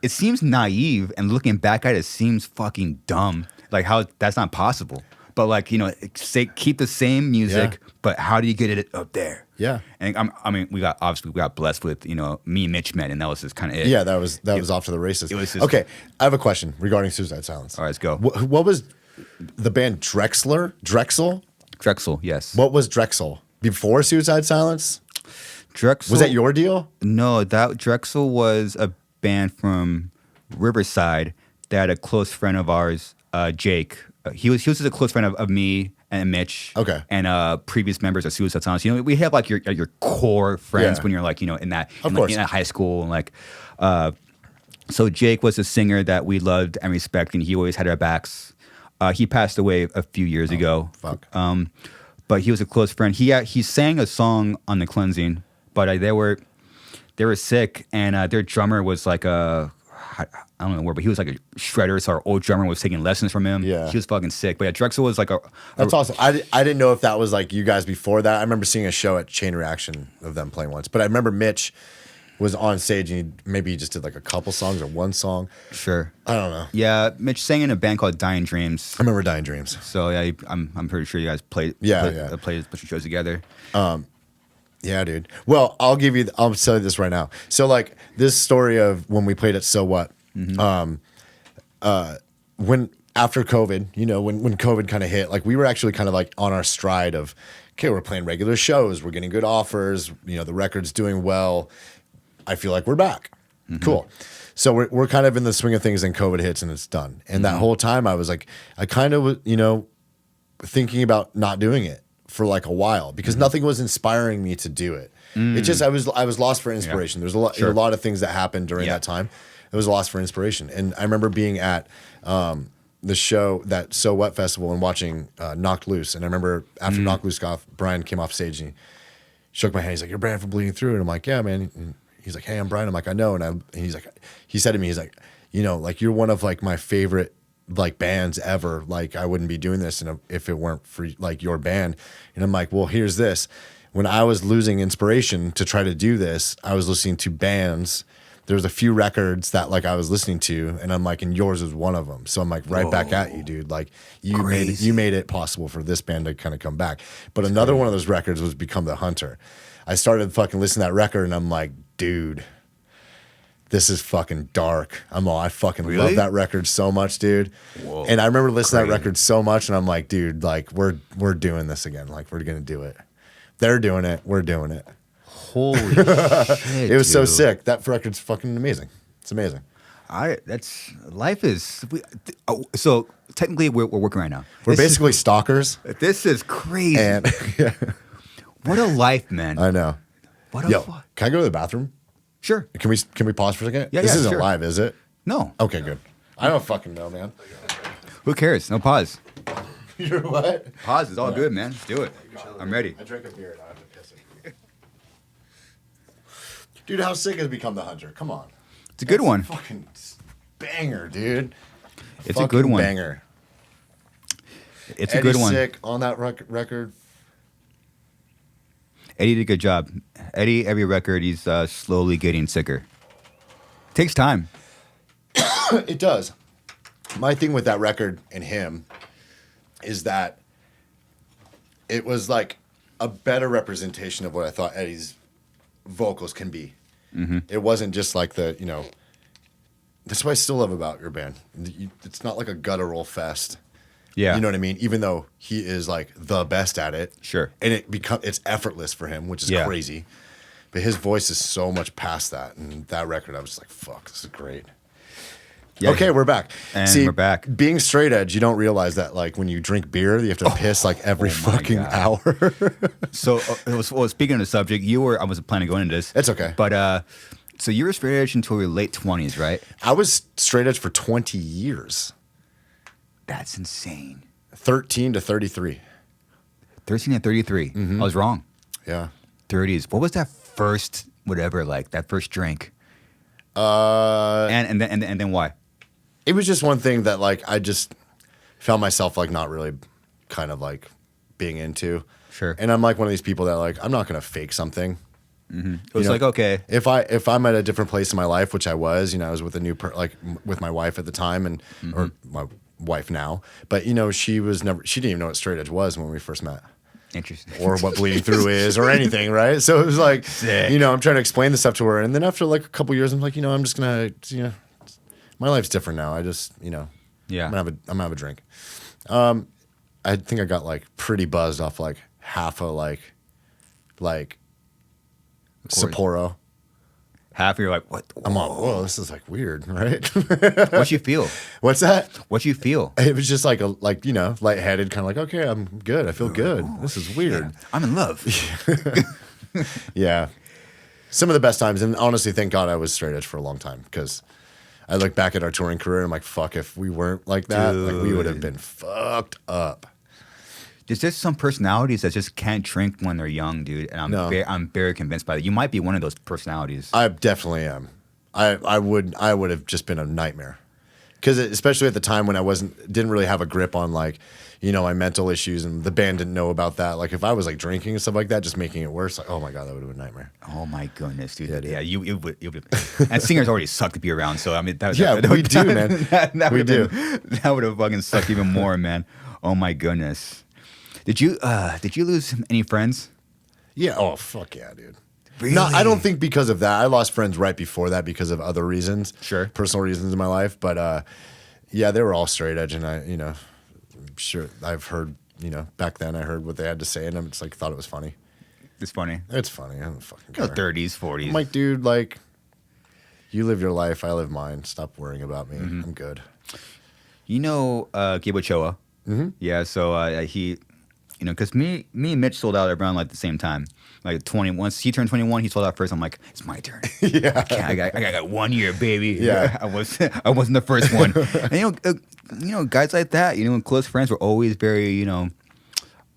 it seems naive, and looking back at it, seems fucking dumb. Like, how that's not possible. But like, you know, keep the same music, but how do you get it up there? Yeah. And I mean, we got blessed with, you know, me and Mitch met, and that was just kind of it. Yeah, that was off to the races. It was just, okay, I have a question regarding Suicide Silence. All right, let's go. What was the band Drexel? Drexel, yes. What was Drexel before Suicide Silence? Drexel was that your deal? No, that Drexel was a band from Riverside that a close friend of ours, Jake. He was just a close friend of me and Mitch. Okay. And previous members of Suicide Silence. You know, we have like your core friends when you're like, you know, in that high school, and like so Jake was a singer that we loved and respected, and he always had our backs. He passed away a few years ago. Fuck. But he was a close friend. He sang a song on The Cleansing, but they were sick, and their drummer was like I don't know where, but he was like a shredder. So our old drummer was taking lessons from him. Yeah. He was fucking sick. But yeah, Drexel was like That's awesome. I didn't know if that was like you guys before that. I remember seeing a show at Chain Reaction of them playing once. But I remember Mitch was on stage, and maybe he just did like a couple songs or one song. Sure. I don't know. Yeah, Mitch sang in a band called Dying Dreams. I remember Dying Dreams. So yeah, I'm pretty sure you guys played a bunch of shows together. Yeah, dude. Well, I'll tell you this right now. So like this story of when we played at So What. When after COVID, you know, when COVID kind of hit, like we were actually kind of like on our stride of, okay, we're playing regular shows, we're getting good offers, you know, the record's doing well. I feel like we're back. Cool. So we're kind of in the swing of things, and COVID hits and it's done. And that whole time I was like, I kind of was, you know, thinking about not doing it for like a while because nothing was inspiring me to do it. It just, I was lost for inspiration. There's a lot of things that happened during that time. It was a loss for inspiration. And I remember being at the show, that So What Festival, and watching Knocked Loose. And I remember after Knocked Loose off, Brian came off stage and shook my hand. He's like, "You're Brandan from Bleeding Through," and I'm like, "Yeah, man." And he's like, "Hey, I'm Brian." I'm like, "I know," and he's like, he said to me, he's like, "You know, like you're one of like my favorite like bands ever. Like I wouldn't be doing this if it weren't for like your band." And I'm like, "Well, here's this. When I was losing inspiration to try to do this, I was listening to bands. There's a few records that like I was listening to, and I'm like, and yours was one of them. So I'm like, right back at you, dude. Like you made it possible for this band to kind of come back. But another one of those records was Become the Hunter. I started fucking listening to that record, and I'm like, dude, this is fucking dark. I fucking love that record so much, dude. Whoa, and I remember listening to that record so much, and I'm like, dude, like we're doing this again. Like we're gonna do it. They're doing it. We're doing it. Holy shit! It was so sick. That record's fucking amazing. It's amazing. So technically, we're working right now. We're basically stalkers. This is crazy. And what a life, man. I know. What a fuck. Can I go to the bathroom? Sure. Can we pause for a second? Yeah, this isn't sure. live, is it? No. Okay, good. I don't fucking know, man. Who cares? No pause. You're what? Pause is all good, man. Let's do it. I'm ready. I drank a beer and I have to piss it. Dude, how sick has Become the Hunter? Come on. It's a good one. Fucking banger, dude. It's fucking a good one. Banger. It's a good one. Sick on that record. Eddie did a good job. Eddie, every record, he's slowly getting sicker. Takes time. It does. My thing with that record and him is that it was like a better representation of what I thought Eddie's vocals can be. Mm-hmm. It wasn't just like that's what I still love about your band. It's not like a guttural fest. Yeah. You know what I mean? Even though he is like the best at it. Sure. And it's effortless for him, which is crazy. But his voice is so much past that. And that record, I was just like, fuck, this is great. Yeah, okay, we're back. And See, we're back. Being straight edge, you don't realize that like when you drink beer, you have to piss like every fucking hour. So, speaking of the subject, I wasn't planning to go into this. It's okay. But so you were straight edge until your late 20s, right? I was straight edge for 20 years. That's insane. 13 to 33. 13 to 33. Mm-hmm. I was wrong. Yeah. 30s. What was that first whatever, like that first drink? And then why? It was just one thing that like I just found myself like not really kind of like being into. Sure. And I'm like one of these people that like I'm not gonna fake something. Mm-hmm. It was like, okay, if I'm at a different place in my life, which I was, I was with a new with my wife at the time, and or my wife now, but she didn't even know what straight edge was when we first met. Interesting. Or what Bleeding Through is or anything, right? So it was like, sick. I'm trying to explain this stuff to her, and then after like a couple years, I'm like, I'm just gonna, my life's different now. I just, yeah, I'm gonna have a drink. I think I got like pretty buzzed off like half a like Sapporo. Half you're like, what? I'm like, whoa, this is like weird, right? What you feel? What's that? What you feel? It was just like lightheaded, kind of like, okay, I'm good. I feel good. This is weird. Yeah, I'm in love. Yeah. Some of the best times, and honestly, thank God I was straight edge for a long time, because I look back at our touring career and I'm like, fuck, if we weren't like that, like we would have been fucked up. There's just some personalities that just can't drink when they're young, dude. And I'm very convinced by that. You might be one of those personalities. I definitely am. I would have just been a nightmare, because especially at the time when I didn't really have a grip on like, my mental issues, and the band didn't know about that. Like if I was like drinking and stuff like that, just making it worse. Like, oh my God, that would have been a nightmare. Oh my goodness, dude. Yeah, you would. And singers already suck to be around. So I mean, we do, man. We do. That would have fucking sucked even more, man. Oh my goodness. Did you lose any friends? Yeah. Oh fuck yeah, dude. Really? No, I don't think because of that. I lost friends right before that because of other reasons. Sure. Personal reasons in my life. But yeah, they were all straight edge, and I'm sure I've heard, back then I heard what they had to say, and I just like thought it was funny. It's funny. It's funny. I don't fucking care. 30s, 40s. I'm like, dude, like, you live your life, I live mine. Stop worrying about me. Mm-hmm. I'm good. Gabe Ochoa. Mm-hmm. Yeah, so he, because me and Mitch sold out around like the same time. Like 20. Once he turned 21, he sold out first. I'm like, it's my turn. Yeah. I got 1 year, baby. Yeah. I wasn't the first one. And guys like that, close friends were always very,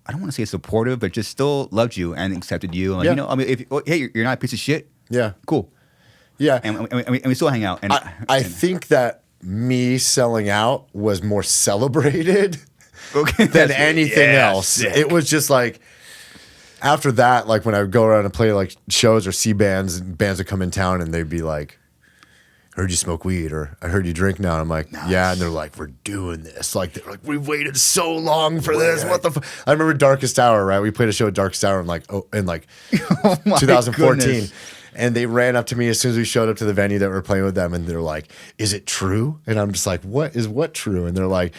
I don't want to say supportive, but just still loved you and accepted you. Like, I mean, hey, you're not a piece of shit. Yeah. Cool. Yeah. And we still hang out. And I think that me selling out was more celebrated than anything else. Sick. It was just like, after that, like when I would go around and play like shows or see bands, and bands would come in town and they'd be like, heard you smoke weed, or I heard you drink now. And I'm like, yeah. And they're like, we're doing this. Like, they're like, we've waited so long for this. What the I remember Darkest Hour, right? We played a show at Darkest Hour in 2014. Goodness. And they ran up to me as soon as we showed up to the venue that we were playing with them. And they're like, is it true? And I'm just like, what true? And they're like,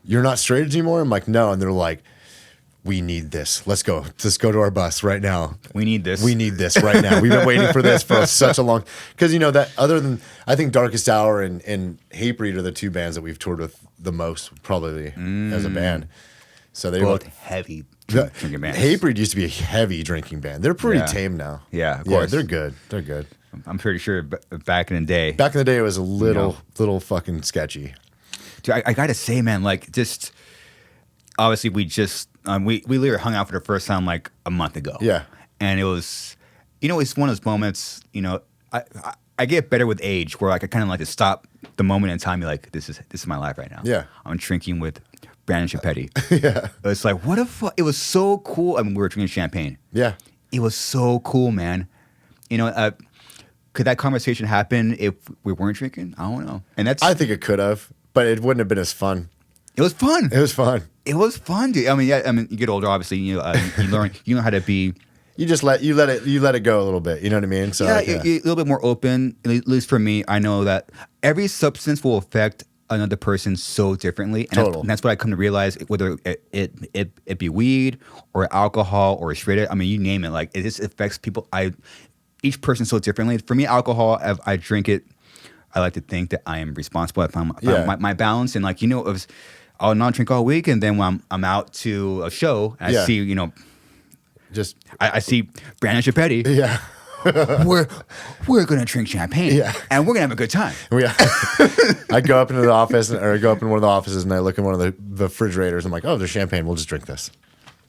you're not straight edge anymore? I'm like, no. And they're like, we need this. Let's go. Let's go to our bus right now. We need this. We need this right now. We've been waiting for this for such a long... Because, that other than... I think Darkest Hour and Hatebreed are the two bands that we've toured with the most, probably, as a band. So they both heavy drinking bands. Hatebreed used to be a heavy drinking band. They're pretty tame now. Yeah, of course. Yeah, they're good. They're good. I'm pretty sure back in the day... Back in the day, it was a little fucking sketchy. Dude, I gotta say, man, like, just... Obviously, we just... we literally hung out for the first time like a month ago. Yeah. And it was, it's one of those moments, I get better with age where like I kind of like to stop the moment in time. You're like, this is my life right now. Yeah. I'm drinking with Brandan Schieppati. Yeah. It's like, what the fuck? It was so cool. I mean, we were drinking champagne. Yeah. It was so cool, man. Could that conversation happen if we weren't drinking? I don't know. And I think it could have, but it wouldn't have been as fun. It was fun. It was fun. It was fun, dude. I mean, you get older, obviously. You learn. You know how to be. You just let it go a little bit. You know what I mean? So you're a little bit more open. At least for me, I know that every substance will affect another person so differently, and that's what I come to realize. Whether it be weed or alcohol or straight edge, I mean, you name it. Like, it just affects people. Each person so differently. For me, alcohol, I drink it. I like to think that I am responsible. I found my balance, and like, it was. I'll not drink all week, and then when I'm out to a show, and I see, I see Brandan Schieppati. Yeah. we're gonna drink champagne, and we're gonna have a good time. Yeah. I go up into the office, or I go up in one of the offices, and I look in one of the refrigerators. I'm like, oh, there's champagne. We'll just drink this.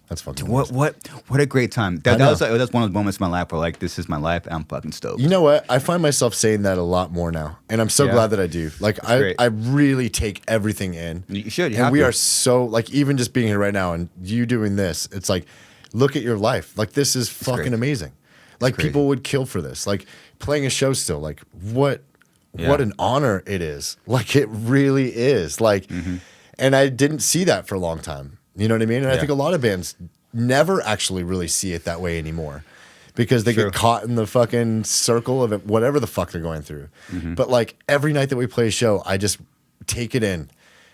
That's fucking what a great time. That's one of those moments in my life where like, this is my life. I'm fucking stoked. You know what? I find myself saying that a lot more now, and I'm so glad that I do. Like, I really take everything in. You should. And we are so, like, even just being here right now and you doing this, it's like, look at your life. Like, this is fucking amazing. Like, people would kill for this. Like, playing a show still. Like, what an honor it is. Like, it really is. Like, and I didn't see that for a long time. You know what I mean? And I think a lot of bands never actually really see it that way anymore, because they get caught in the fucking circle of it, whatever the fuck they're going through. But like, every night that we play a show, I just take it in,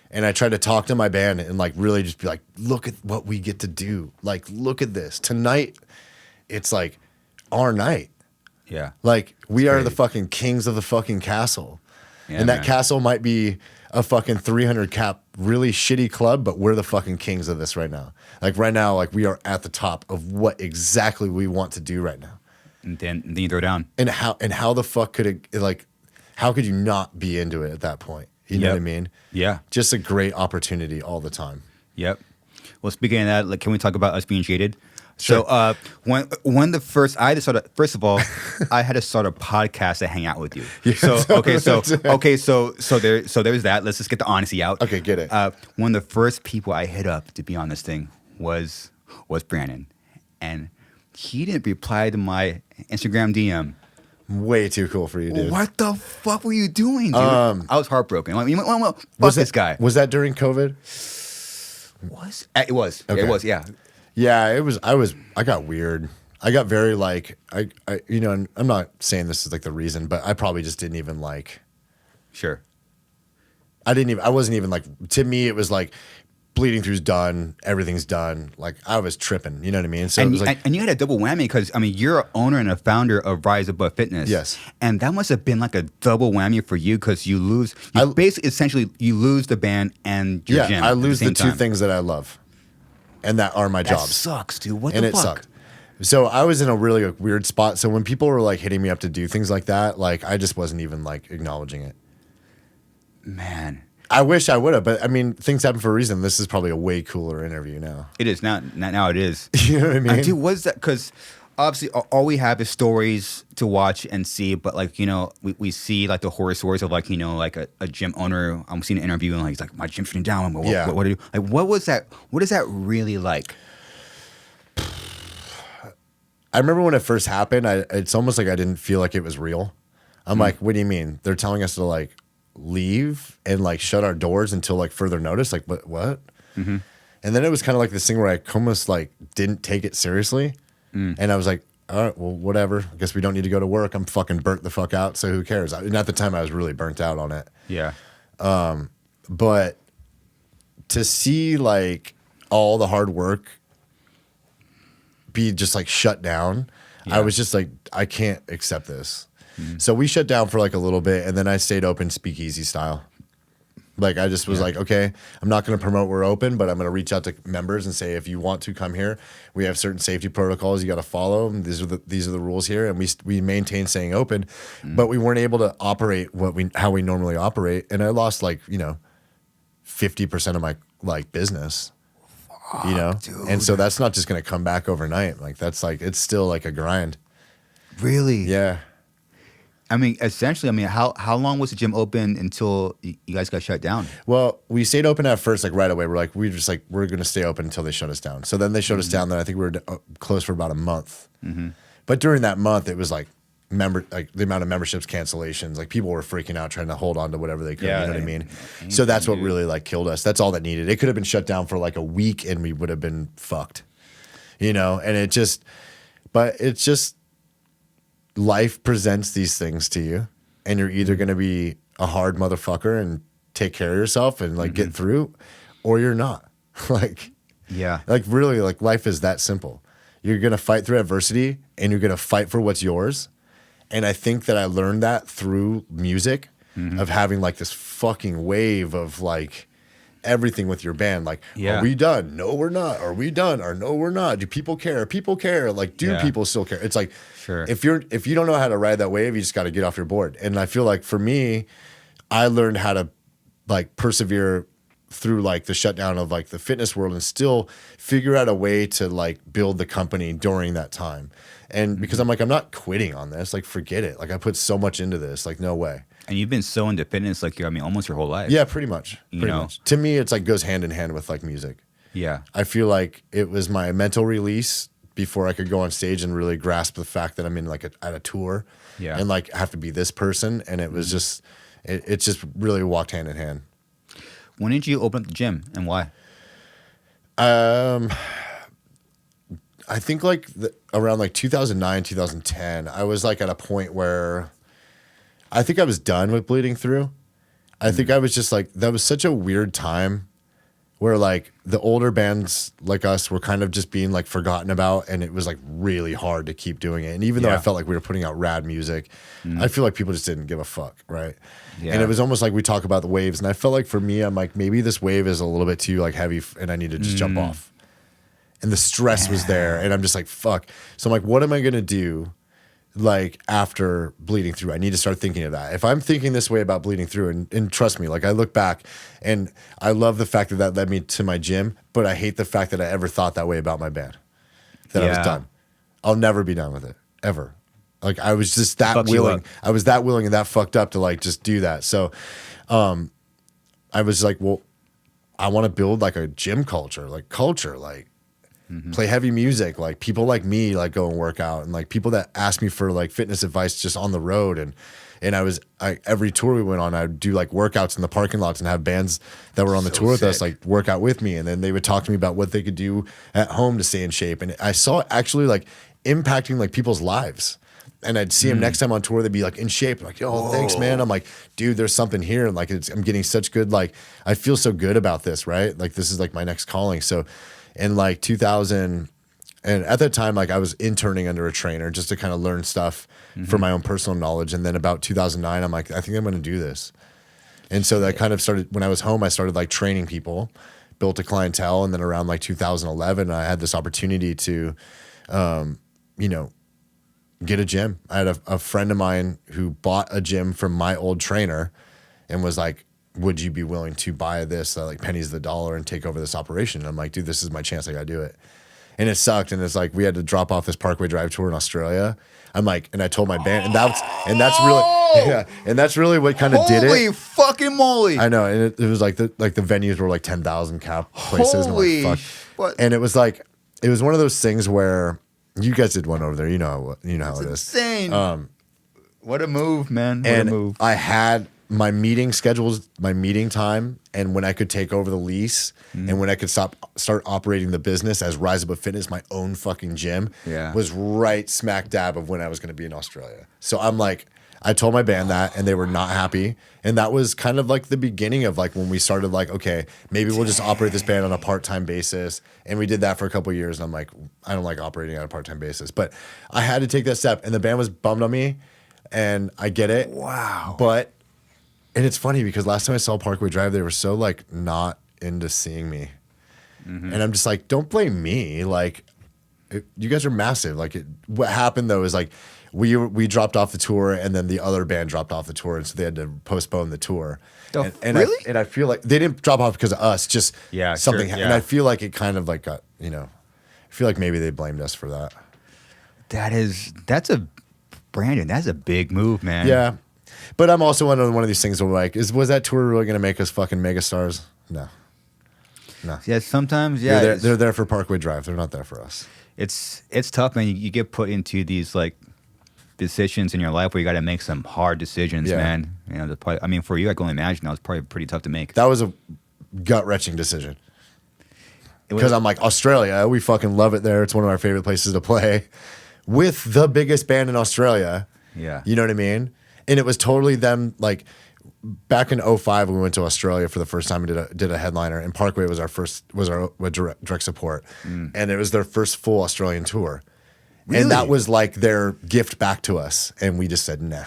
and I try to talk to my band and like really just be like, look at what we get to do. Like, look at this tonight. It's like our night. Yeah. Like, we are the fucking kings of the fucking castle. Yeah, and that castle might be a fucking 300 cap, really shitty club, but we're the fucking kings of this right now. Like, right now, like, we are at the top of what exactly we want to do right now. And then you throw down. And how the fuck could it, like, how could you not be into it at that point? You know what I mean? Yeah. Just a great opportunity all the time. Yep. Well, speaking of that, like, can we talk about us being jaded? Sure. So when the first first of all, I had to start a podcast to hang out with you. So there's that. Let's just get the honesty out. Okay, get it. One of the first people I hit up to be on this thing was Brandan, and he didn't reply to my Instagram DM. Way too cool for you, dude. What the fuck were you doing, dude? I was heartbroken. Like, fuck this guy. Was that during COVID? It was. Okay. It was. Yeah. Yeah, it was. I got weird. I got very like, I and I'm not saying this is like the reason, but I probably just didn't even like. Sure. I wasn't even like, to me, it was like, Bleeding Through's done, everything's done. Like, I was tripping, you know what I mean? So it was like, and you had a double whammy because, I mean, you're an owner and a founder of Rise Above Fitness. Yes. And that must have been like a double whammy for you because you lose, essentially lose the band and your gym. I lose the two things that I love. And that are my jobs. That sucks, dude. What and the fuck? And it sucked. So I was in a really weird spot. So when people were like hitting me up to do things like that, like, I just wasn't even like acknowledging it. Man. I wish I would have, but I mean, things happen for a reason. This is probably a way cooler interview now. It is now. Now it is. You know what I mean? Dude, what is that? Because obviously, all we have is stories to watch and see. But like, you know, we see like the horror stories of like, you know, like a gym owner. I'm seeing an interview and like he's like, my gym's shutting down. What do you do? Like, what was that? What is that really like? I remember when it first happened. It's almost like I didn't feel like it was real. I'm like, what do you mean? They're telling us to like leave and like shut our doors until like further notice. Like what? Mm-hmm. And then it was kind of like this thing where I almost like didn't take it seriously. And I was like, all right, well, whatever. I guess we don't need to go to work. I'm fucking burnt the fuck out. So who cares? And at the time I was really burnt out on it. Yeah. But to see like all the hard work be just like shut down, I was just like, I can't accept this. So we shut down for like a little bit, and then I stayed open speakeasy style. Like I just was like, okay, I'm not going to promote we're open, but I'm going to reach out to members and say, if you want to come here, we have certain safety protocols you got to follow. These are the rules here, and we maintain staying open, but we weren't able to operate how we normally operate, and I lost like 50% of my like business. Dude. And so that's not just going to come back overnight. Like that's like it's still like a grind. Really? Yeah. I mean, essentially, how long was the gym open until you guys got shut down? Well, we stayed open at first, like right away. We're going to stay open until they shut us down. So then they shut us down. Then I think we were closed for about a month. But during that month, it was like the amount of memberships cancellations. Like people were freaking out trying to hold on to whatever they could. You know what I mean? So that's what really like killed us. That's all that needed. It could have been shut down for like a week, and we would have been fucked. And it's just. Life presents these things to you, and you're either going to be a hard motherfucker and take care of yourself and like get through, or you're not. Like really, like life is that simple. You're going to fight through adversity, and you're going to fight for what's yours. And I think that I learned that through music, of having like this fucking wave of like everything with your band. Like, are we done? No, we're not. Are we done? Or no, we're not. Do people care? People care. Like, do people still care? It's like, if you don't know how to ride that wave, you just got to get off your board. And I feel like for me, I learned how to like persevere through like the shutdown of like the fitness world and still figure out a way to like build the company during that time. And because I'm like, I'm not quitting on this. Like, forget it. Like, I put so much into this. Like, no way. And you've been so independent, it's like almost your whole life. Yeah, pretty much. Pretty much. To me, it's like goes hand in hand with like music. Yeah. I feel like it was my mental release before I could go on stage and really grasp the fact that I'm in like at a tour and like have to be this person. And it was just, it just really walked hand in hand. When did you open up the gym and why? I think like around like 2009, 2010, I was like at a point where I think I was done with bleeding through. I think I was just like, that was such a weird time where like the older bands like us were kind of just being like forgotten about, and it was like really hard to keep doing it. And even though I felt like we were putting out rad music, I feel like people just didn't give a fuck, right? Yeah. And it was almost like we talk about the waves, and I felt like for me, I'm like, maybe this wave is a little bit too like heavy and I need to just jump off. And the stress was there, and I'm just like, fuck. So I'm like, what am I gonna do like after bleeding through? I need to start thinking of that. If I'm thinking this way about bleeding through, and trust me, like I look back and I love the fact that led me to my gym, but I hate the fact that I ever thought that way about my band, that I was done. I'll never be done with it, ever. Like I was just that willing. I was that willing and that fucked up to like just do that. So I was like, well, I want to build like a gym culture, like play heavy music, like people like me like go and work out, and like people that ask me for like fitness advice just on the road. And every tour we went on, I'd do like workouts in the parking lots and have bands that were on the tour with us like work out with me, and then they would talk to me about what they could do at home to stay in shape. And I saw it actually like impacting like people's lives. And I'd see them next time on tour, they'd be like in shape, like, yo, thanks, man. I'm like, dude, there's something here. And like, I'm getting such good, like, I feel so good about this, right? Like, this is like my next calling. So in like 2000, and at that time, like I was interning under a trainer just to kind of learn stuff for my own personal knowledge. And then about 2009, I'm like, I think I'm going to do this. And so that kind of started, when I was home, I started like training people, built a clientele. And then around like 2011, I had this opportunity to, get a gym. I had a friend of mine who bought a gym from my old trainer and was like, would you be willing to buy this like pennies the dollar and take over this operation? And I'm like, dude, this is my chance. I got to do it. And it sucked. And it's like, we had to drop off this Parkway Drive tour in Australia. I'm like, and I told my band, and that's really what kind of did it. Holy fucking moly! I know, and it was like the venues were like 10,000 cap places. Holy, and I'm like, fuck. And it was like, it was one of those things where you guys did one over there. You know how it is. Insane. What a move, man! What and a move. I had my meeting schedules, my meeting time, and when I could take over the lease, and when I could start operating the business as Rise Above Fitness, my own fucking gym, was right smack dab of when I was going to be in Australia. So I'm like, I told my band that, and they were not happy, and that was kind of like the beginning of like when we started like, okay, maybe we'll just operate this band on a part-time basis, and we did that for a couple of years, and I'm like, I don't like operating on a part-time basis, but I had to take that step, and the band was bummed on me, and I get it. Wow. But and it's funny because last time I saw Parkway Drive, they were so like not into seeing me. And I'm just like, don't blame me. Like, you guys are massive. Like, what happened though is like, we dropped off the tour, and then the other band dropped off the tour, and so they had to postpone the tour. Really? I feel like they didn't drop off because of us. Just something. Sure, And I feel like it kind of like got, I feel like maybe they blamed us for that. That's a Brandon. That's a big move, man. Yeah. But I'm also one of these things where like, was that tour really going to make us fucking megastars? No. Yeah, sometimes, yeah. They're there for Parkway Drive. They're not there for us. It's tough, man. You get put into these like decisions in your life where you got to make some hard decisions, man. I mean, for you, I can only imagine that was probably pretty tough to make. That was a gut-wrenching decision. Because I'm like, Australia, we fucking love it there. It's one of our favorite places to play with the biggest band in Australia. Yeah. You know what I mean? And it was totally them, like, back in 2005, we went to Australia for the first time and did a headliner, and Parkway was our direct support. And it was their first full Australian tour. Really? And that was like their gift back to us. And we just said, nah.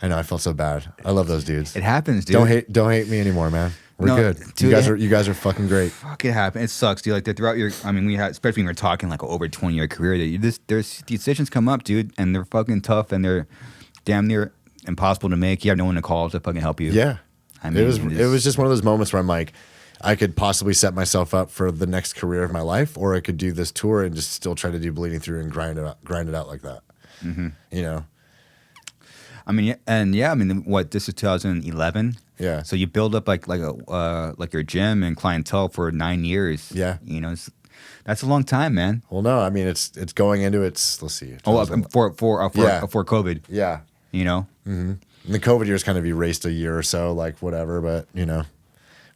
I know, I felt so bad. I love those dudes. It happens, dude. Don't hate me anymore, man. We're good. Dude, you guys are fucking great. Fuck, it happens. It sucks, dude. Like throughout your, I mean, we had, especially when we're talking like over a 20-year career, there's decisions come up, dude, and they're fucking tough, and they're damn near impossible to make. You have no one to call to fucking help you. Yeah. I mean, it was just one of those moments where I'm like, I could possibly set myself up for the next career of my life, or I could do this tour and just still try to do Bleeding Through and grind it out like that. I mean, what, this is 2011? Yeah. So you build up like your gym and clientele for 9 years. Yeah. That's a long time, man. Well, no, I mean it's going into its. Let's see. For COVID. Yeah. And the COVID years kind of erased a year or so, like whatever. But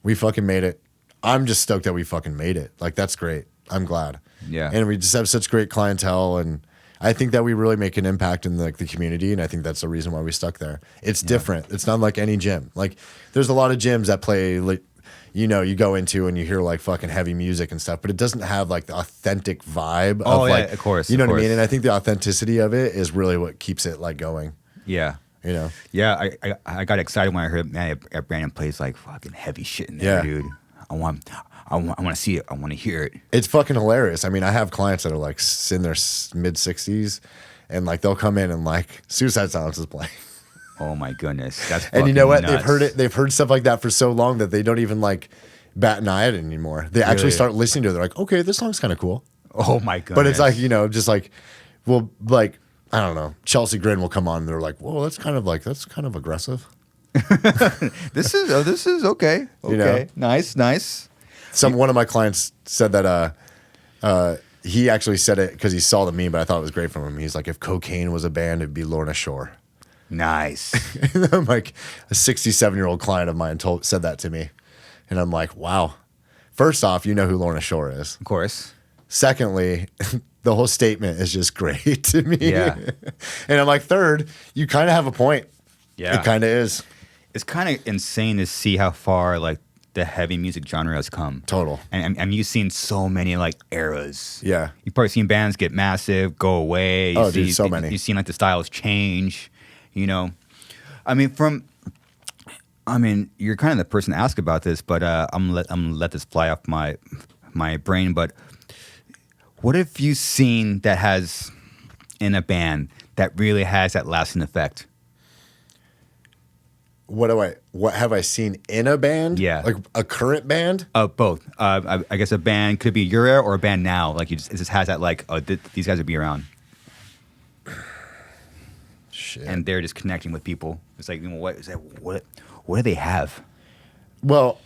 we fucking made it. I'm just stoked that we fucking made it. Like that's great. I'm glad. Yeah. And we just have such great clientele, and I think that we really make an impact in the community, and I think that's the reason why we stuck there. It's different. It's not like any gym. Like there's a lot of gyms that play like, you go into and you hear like fucking heavy music and stuff, but it doesn't have like the authentic vibe of like, of course. You know what I mean? And I think the authenticity of it is really what keeps it like going. Yeah. Yeah, I got excited when I heard, man, Brandon plays like fucking heavy shit in there, dude. I want to see it. I want to hear it. It's fucking hilarious. I mean, I have clients that are like in their mid-60s, and like they'll come in and like Suicide Silence is playing. Oh my goodness, that's and you know what? Nuts. They've heard stuff like that for so long that they don't even like bat an eye at it anymore. They actually start listening to it. They're like, okay, this song's kind of cool. Oh my goodness. But it's like just like, well, like I don't know. Chelsea Grin will come on, and they're like, whoa, that's kind of aggressive. This is okay. Okay, nice. One of my clients said that he actually said it because he saw the meme, but I thought it was great from him. He's like, if cocaine was a band, it'd be Lorna Shore. Nice. And I'm like, a 67-year-old client of mine said that to me, and I'm like, wow. First off, you know who Lorna Shore is, of course. Secondly, the whole statement is just great to me. Yeah. And I'm like, third, you kind of have a point. Yeah. It kind of is. It's kind of insane to see how far like the heavy music genre has come. Total. And you've seen so many like eras. Yeah. You've probably seen bands get massive, go away. Dude, so many. You've seen like the styles change, I mean, you're kind of the person to ask about this, but I'm gonna let this fly off my brain. But what have you seen that has in a band that really has that lasting effect? what have I seen in a band? Yeah. Like a current band? Both. I guess a band could be your era or a band now. Like it just has that like, these guys would be around. Shit. And they're just connecting with people. It's like, what is that? What do they have? Well,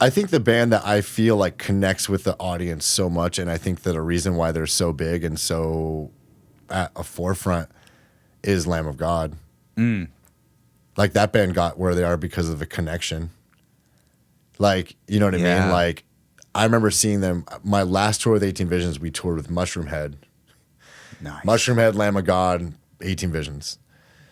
I think the band that I feel like connects with the audience so much, and I think that a reason why they're so big and so at a forefront is Lamb of God. Like that band got where they are because of the connection. Like, you know what I mean? Like, I remember seeing them. My last tour with 18 Visions, we toured with Mushroom Head. Nice. Mushroom Head, Lamb of God, 18 Visions.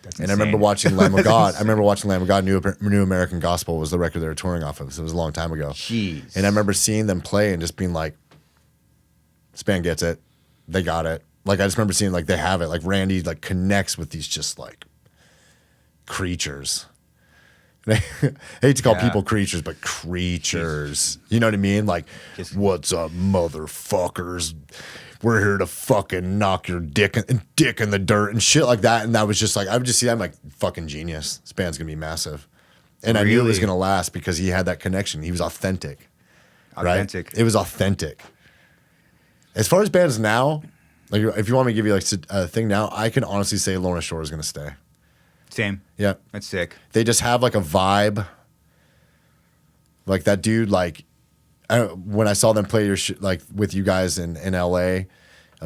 That's and insane. I remember watching Lamb of God. I remember watching Lamb of God. New American Gospel was the record they were touring off of. So it was a long time ago. Jeez. And I remember seeing them play and just being like, this band gets it. They got it. Like, I just remember seeing, like, they have it. Like, Randy, like, connects with these just, like, creatures. I hate to call people creatures, but creatures. You know what I mean? Like, what's up, motherfuckers? We're here to fucking knock your dick in the dirt and shit like that. And that was just like, I would just see that. I'm like, fucking genius. This band's going to be massive. And I knew it was going to last because he had that connection. He was authentic. Authentic. Right? It was authentic. As far as bands now, like, if you want me to give you like a thing now, I can honestly say Lorna Shore is going to stay. Same. Yeah. That's sick. They just have like a vibe. Like that dude, like, when I saw them play like with you guys in LA,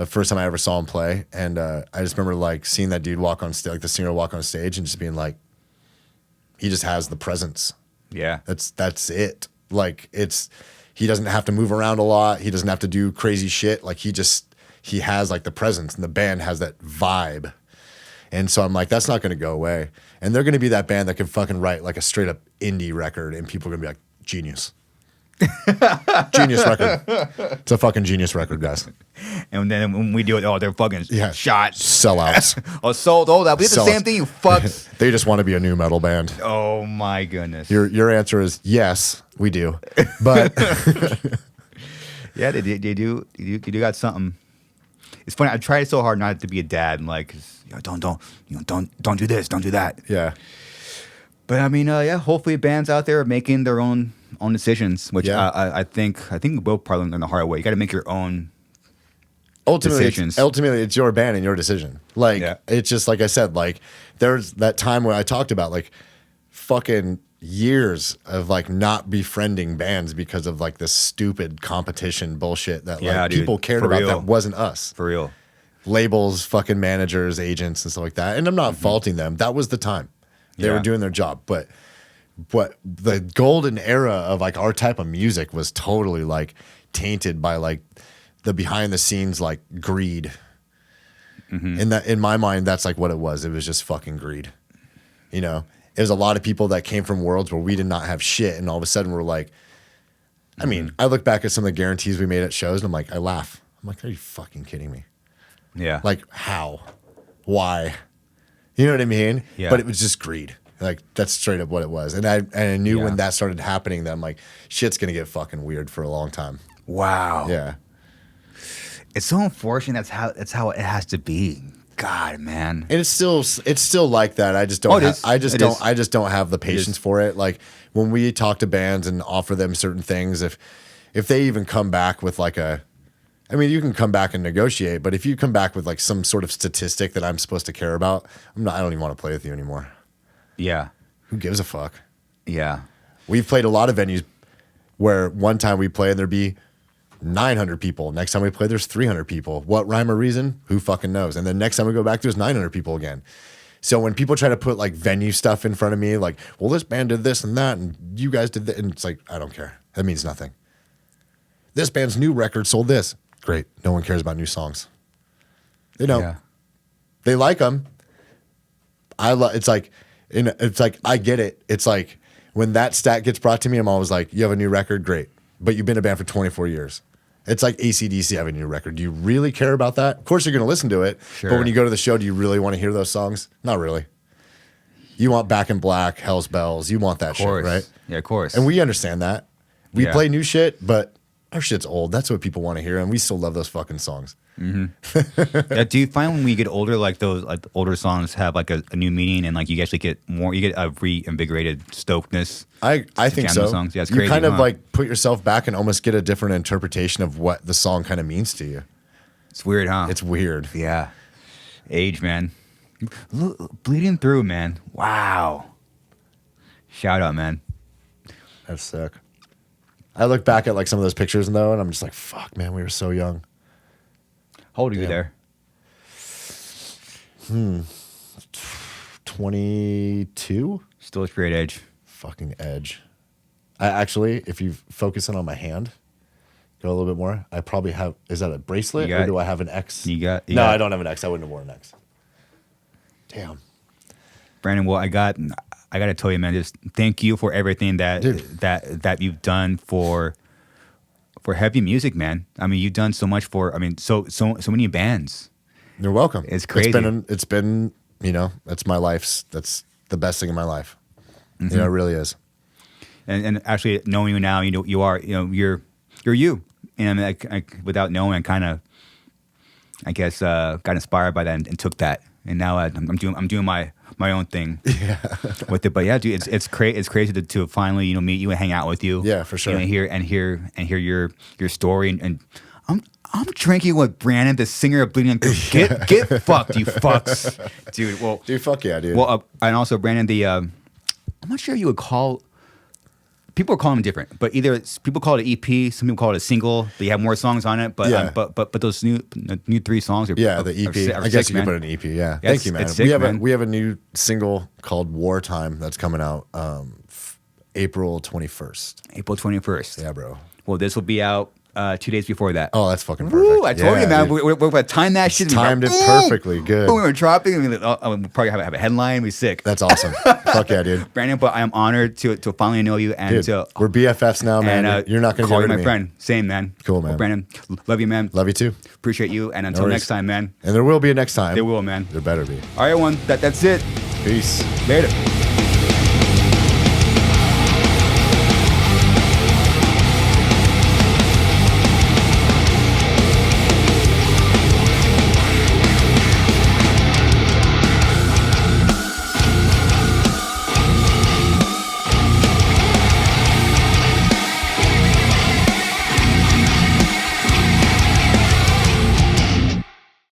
first time I ever saw him play, and I just remember like seeing that dude walk on stage, like the singer walk on stage, and just being like, he just has the presence. Yeah, that's it. Like he doesn't have to move around a lot. He doesn't have to do crazy shit. Like he has like the presence, and the band has that vibe. And so I'm like, that's not going to go away. And they're going to be that band that can fucking write like a straight up indie record, and people are going to be like, genius. Genius record. It's a fucking genius record, guys. And then when we do it, they're fucking shot. Sellouts. Sold out. We did the same thing, you fucks. They just want to be a new metal band. Oh my goodness. Your answer is yes, we do. But yeah, they do. You do got something. It's funny. I tried so hard not to be a dad and like, don't do this, don't do that. Yeah. But I mean, hopefully bands out there are making their own decisions, which I think we both probably learn the hard way. You got to make your own decisions. Ultimately, it's your band and your decision. Like, it's just like I said, like there's that time where I talked about like fucking years of like not befriending bands because of like this stupid competition bullshit that like people cared about that wasn't us. For real. Labels, fucking managers, agents, and stuff like that. And I'm not faulting them. That was the time. They were doing their job. But the golden era of like our type of music was totally like tainted by like the behind the scenes like greed. And that in my mind, that's like what it was. It was just fucking greed. You know? There's a lot of people that came from worlds where we did not have shit, and all of a sudden we're like, I mean, I look back at some of the guarantees we made at shows, and I'm like, I laugh. I'm like, are you fucking kidding me? Yeah. Like, how? Why? You know what I mean? Yeah. But it was just greed. Like, that's straight up what it was. And I knew when that started happening that I'm like, shit's gonna get fucking weird for a long time. Wow. Yeah. It's so unfortunate. That's how it has to be. God, man. And it's still like that. I just don't. I just don't have the patience for it. Like when we talk to bands and offer them certain things, if they even come back with like I mean, you can come back and negotiate, but if you come back with like some sort of statistic that I'm supposed to care about, I don't even want to play with you anymore. Yeah. Who gives a fuck? Yeah. We've played a lot of venues where one time we play and there'd be 900 people. Next time we play, there's 300 people. What rhyme or reason? Who fucking knows? And then next time we go back, there's 900 people again. So when people try to put like venue stuff in front of me, like, well, this band did this and that, and you guys did that, and it's like, I don't care. That means nothing. This band's new record sold this. Great. No one cares about new songs. They don't. Yeah. They like them. It's like I get it. It's like when that stat gets brought to me, I'm always like, you have a new record, great. But you've been a band for 24 years. It's like AC/DC having a new record. Do you really care about that? Of course you're going to listen to it. Sure. But when you go to the show, do you really want to hear those songs? Not really. You want Back in Black, Hell's Bells. You want that shit, right? Yeah, of course. And we understand that. We play new shit, but our shit's old. That's what people want to hear, and we still love those fucking songs. Mm-hmm. Do you find when we get older, like those like older songs have like a new meaning, and like you actually get more, you get a reinvigorated stokedness? I think so. Songs. Yeah, it's you crazy, kind of like put yourself back and almost get a different interpretation of what the song kind of means to you. It's weird, huh? It's weird. Yeah. Age, man. Bleeding through, man. Wow. Shout out, man. That's sick. I look back at like some of those pictures though, and I'm just like, fuck, man, we were so young. How old are you there? 22. Still a straight edge. Fucking edge. I actually, if you focus in on my hand, go a little bit more. I probably have. Is that a bracelet or do I have an X? No, I don't have an X. I wouldn't have worn an X. Damn. Brandon, well, I got to tell you, man. Just thank you for everything that you've done for heavy music, man. I mean, you've done so much for. I mean, so many bands. You're welcome. It's crazy. It's been that's my life's. That's the best thing in my life. Mm-hmm. It really is. And actually knowing you now, you are you're you. And I without knowing, kind of, I guess, got inspired by that and took that. And now I'm doing my own thing with it. But yeah, dude, it's crazy to finally meet you and hang out with you. Yeah, for sure. Hear your story and I'm drinking with Brandan, the singer of Bleeding Through. Get fucked, you fucks, dude. Well, dude, fuck yeah, dude. Well, and also Brandan, I'm not sure you would call. People are calling them different, but either people call it an EP, some people call it a single. But you have more songs on it. But but those new 3 songs are the EP. I guess you could put an EP. Yeah, thank you, man. Sick, we have a new single called Wartime that's coming out April 21st. April 21st. Yeah, bro. Well, this will be out 2 days before that. Oh, that's fucking perfect. Woo, I told you, man. We're going to time that shit. Timed it perfectly. Good. We were dropping. We'll probably have a headline. We'll be sick. That's awesome. Fuck yeah, dude. Brandan, but I am honored to finally know you. And dude, we're BFFs now, man. And, you're not going to call you my friend. Same, man. Cool, man. Well, Brandan, love you, man. Love you too. Appreciate you. And until next time, man. And there will be a next time. There will, man. There better be. All right, everyone. That's it. Peace. Later.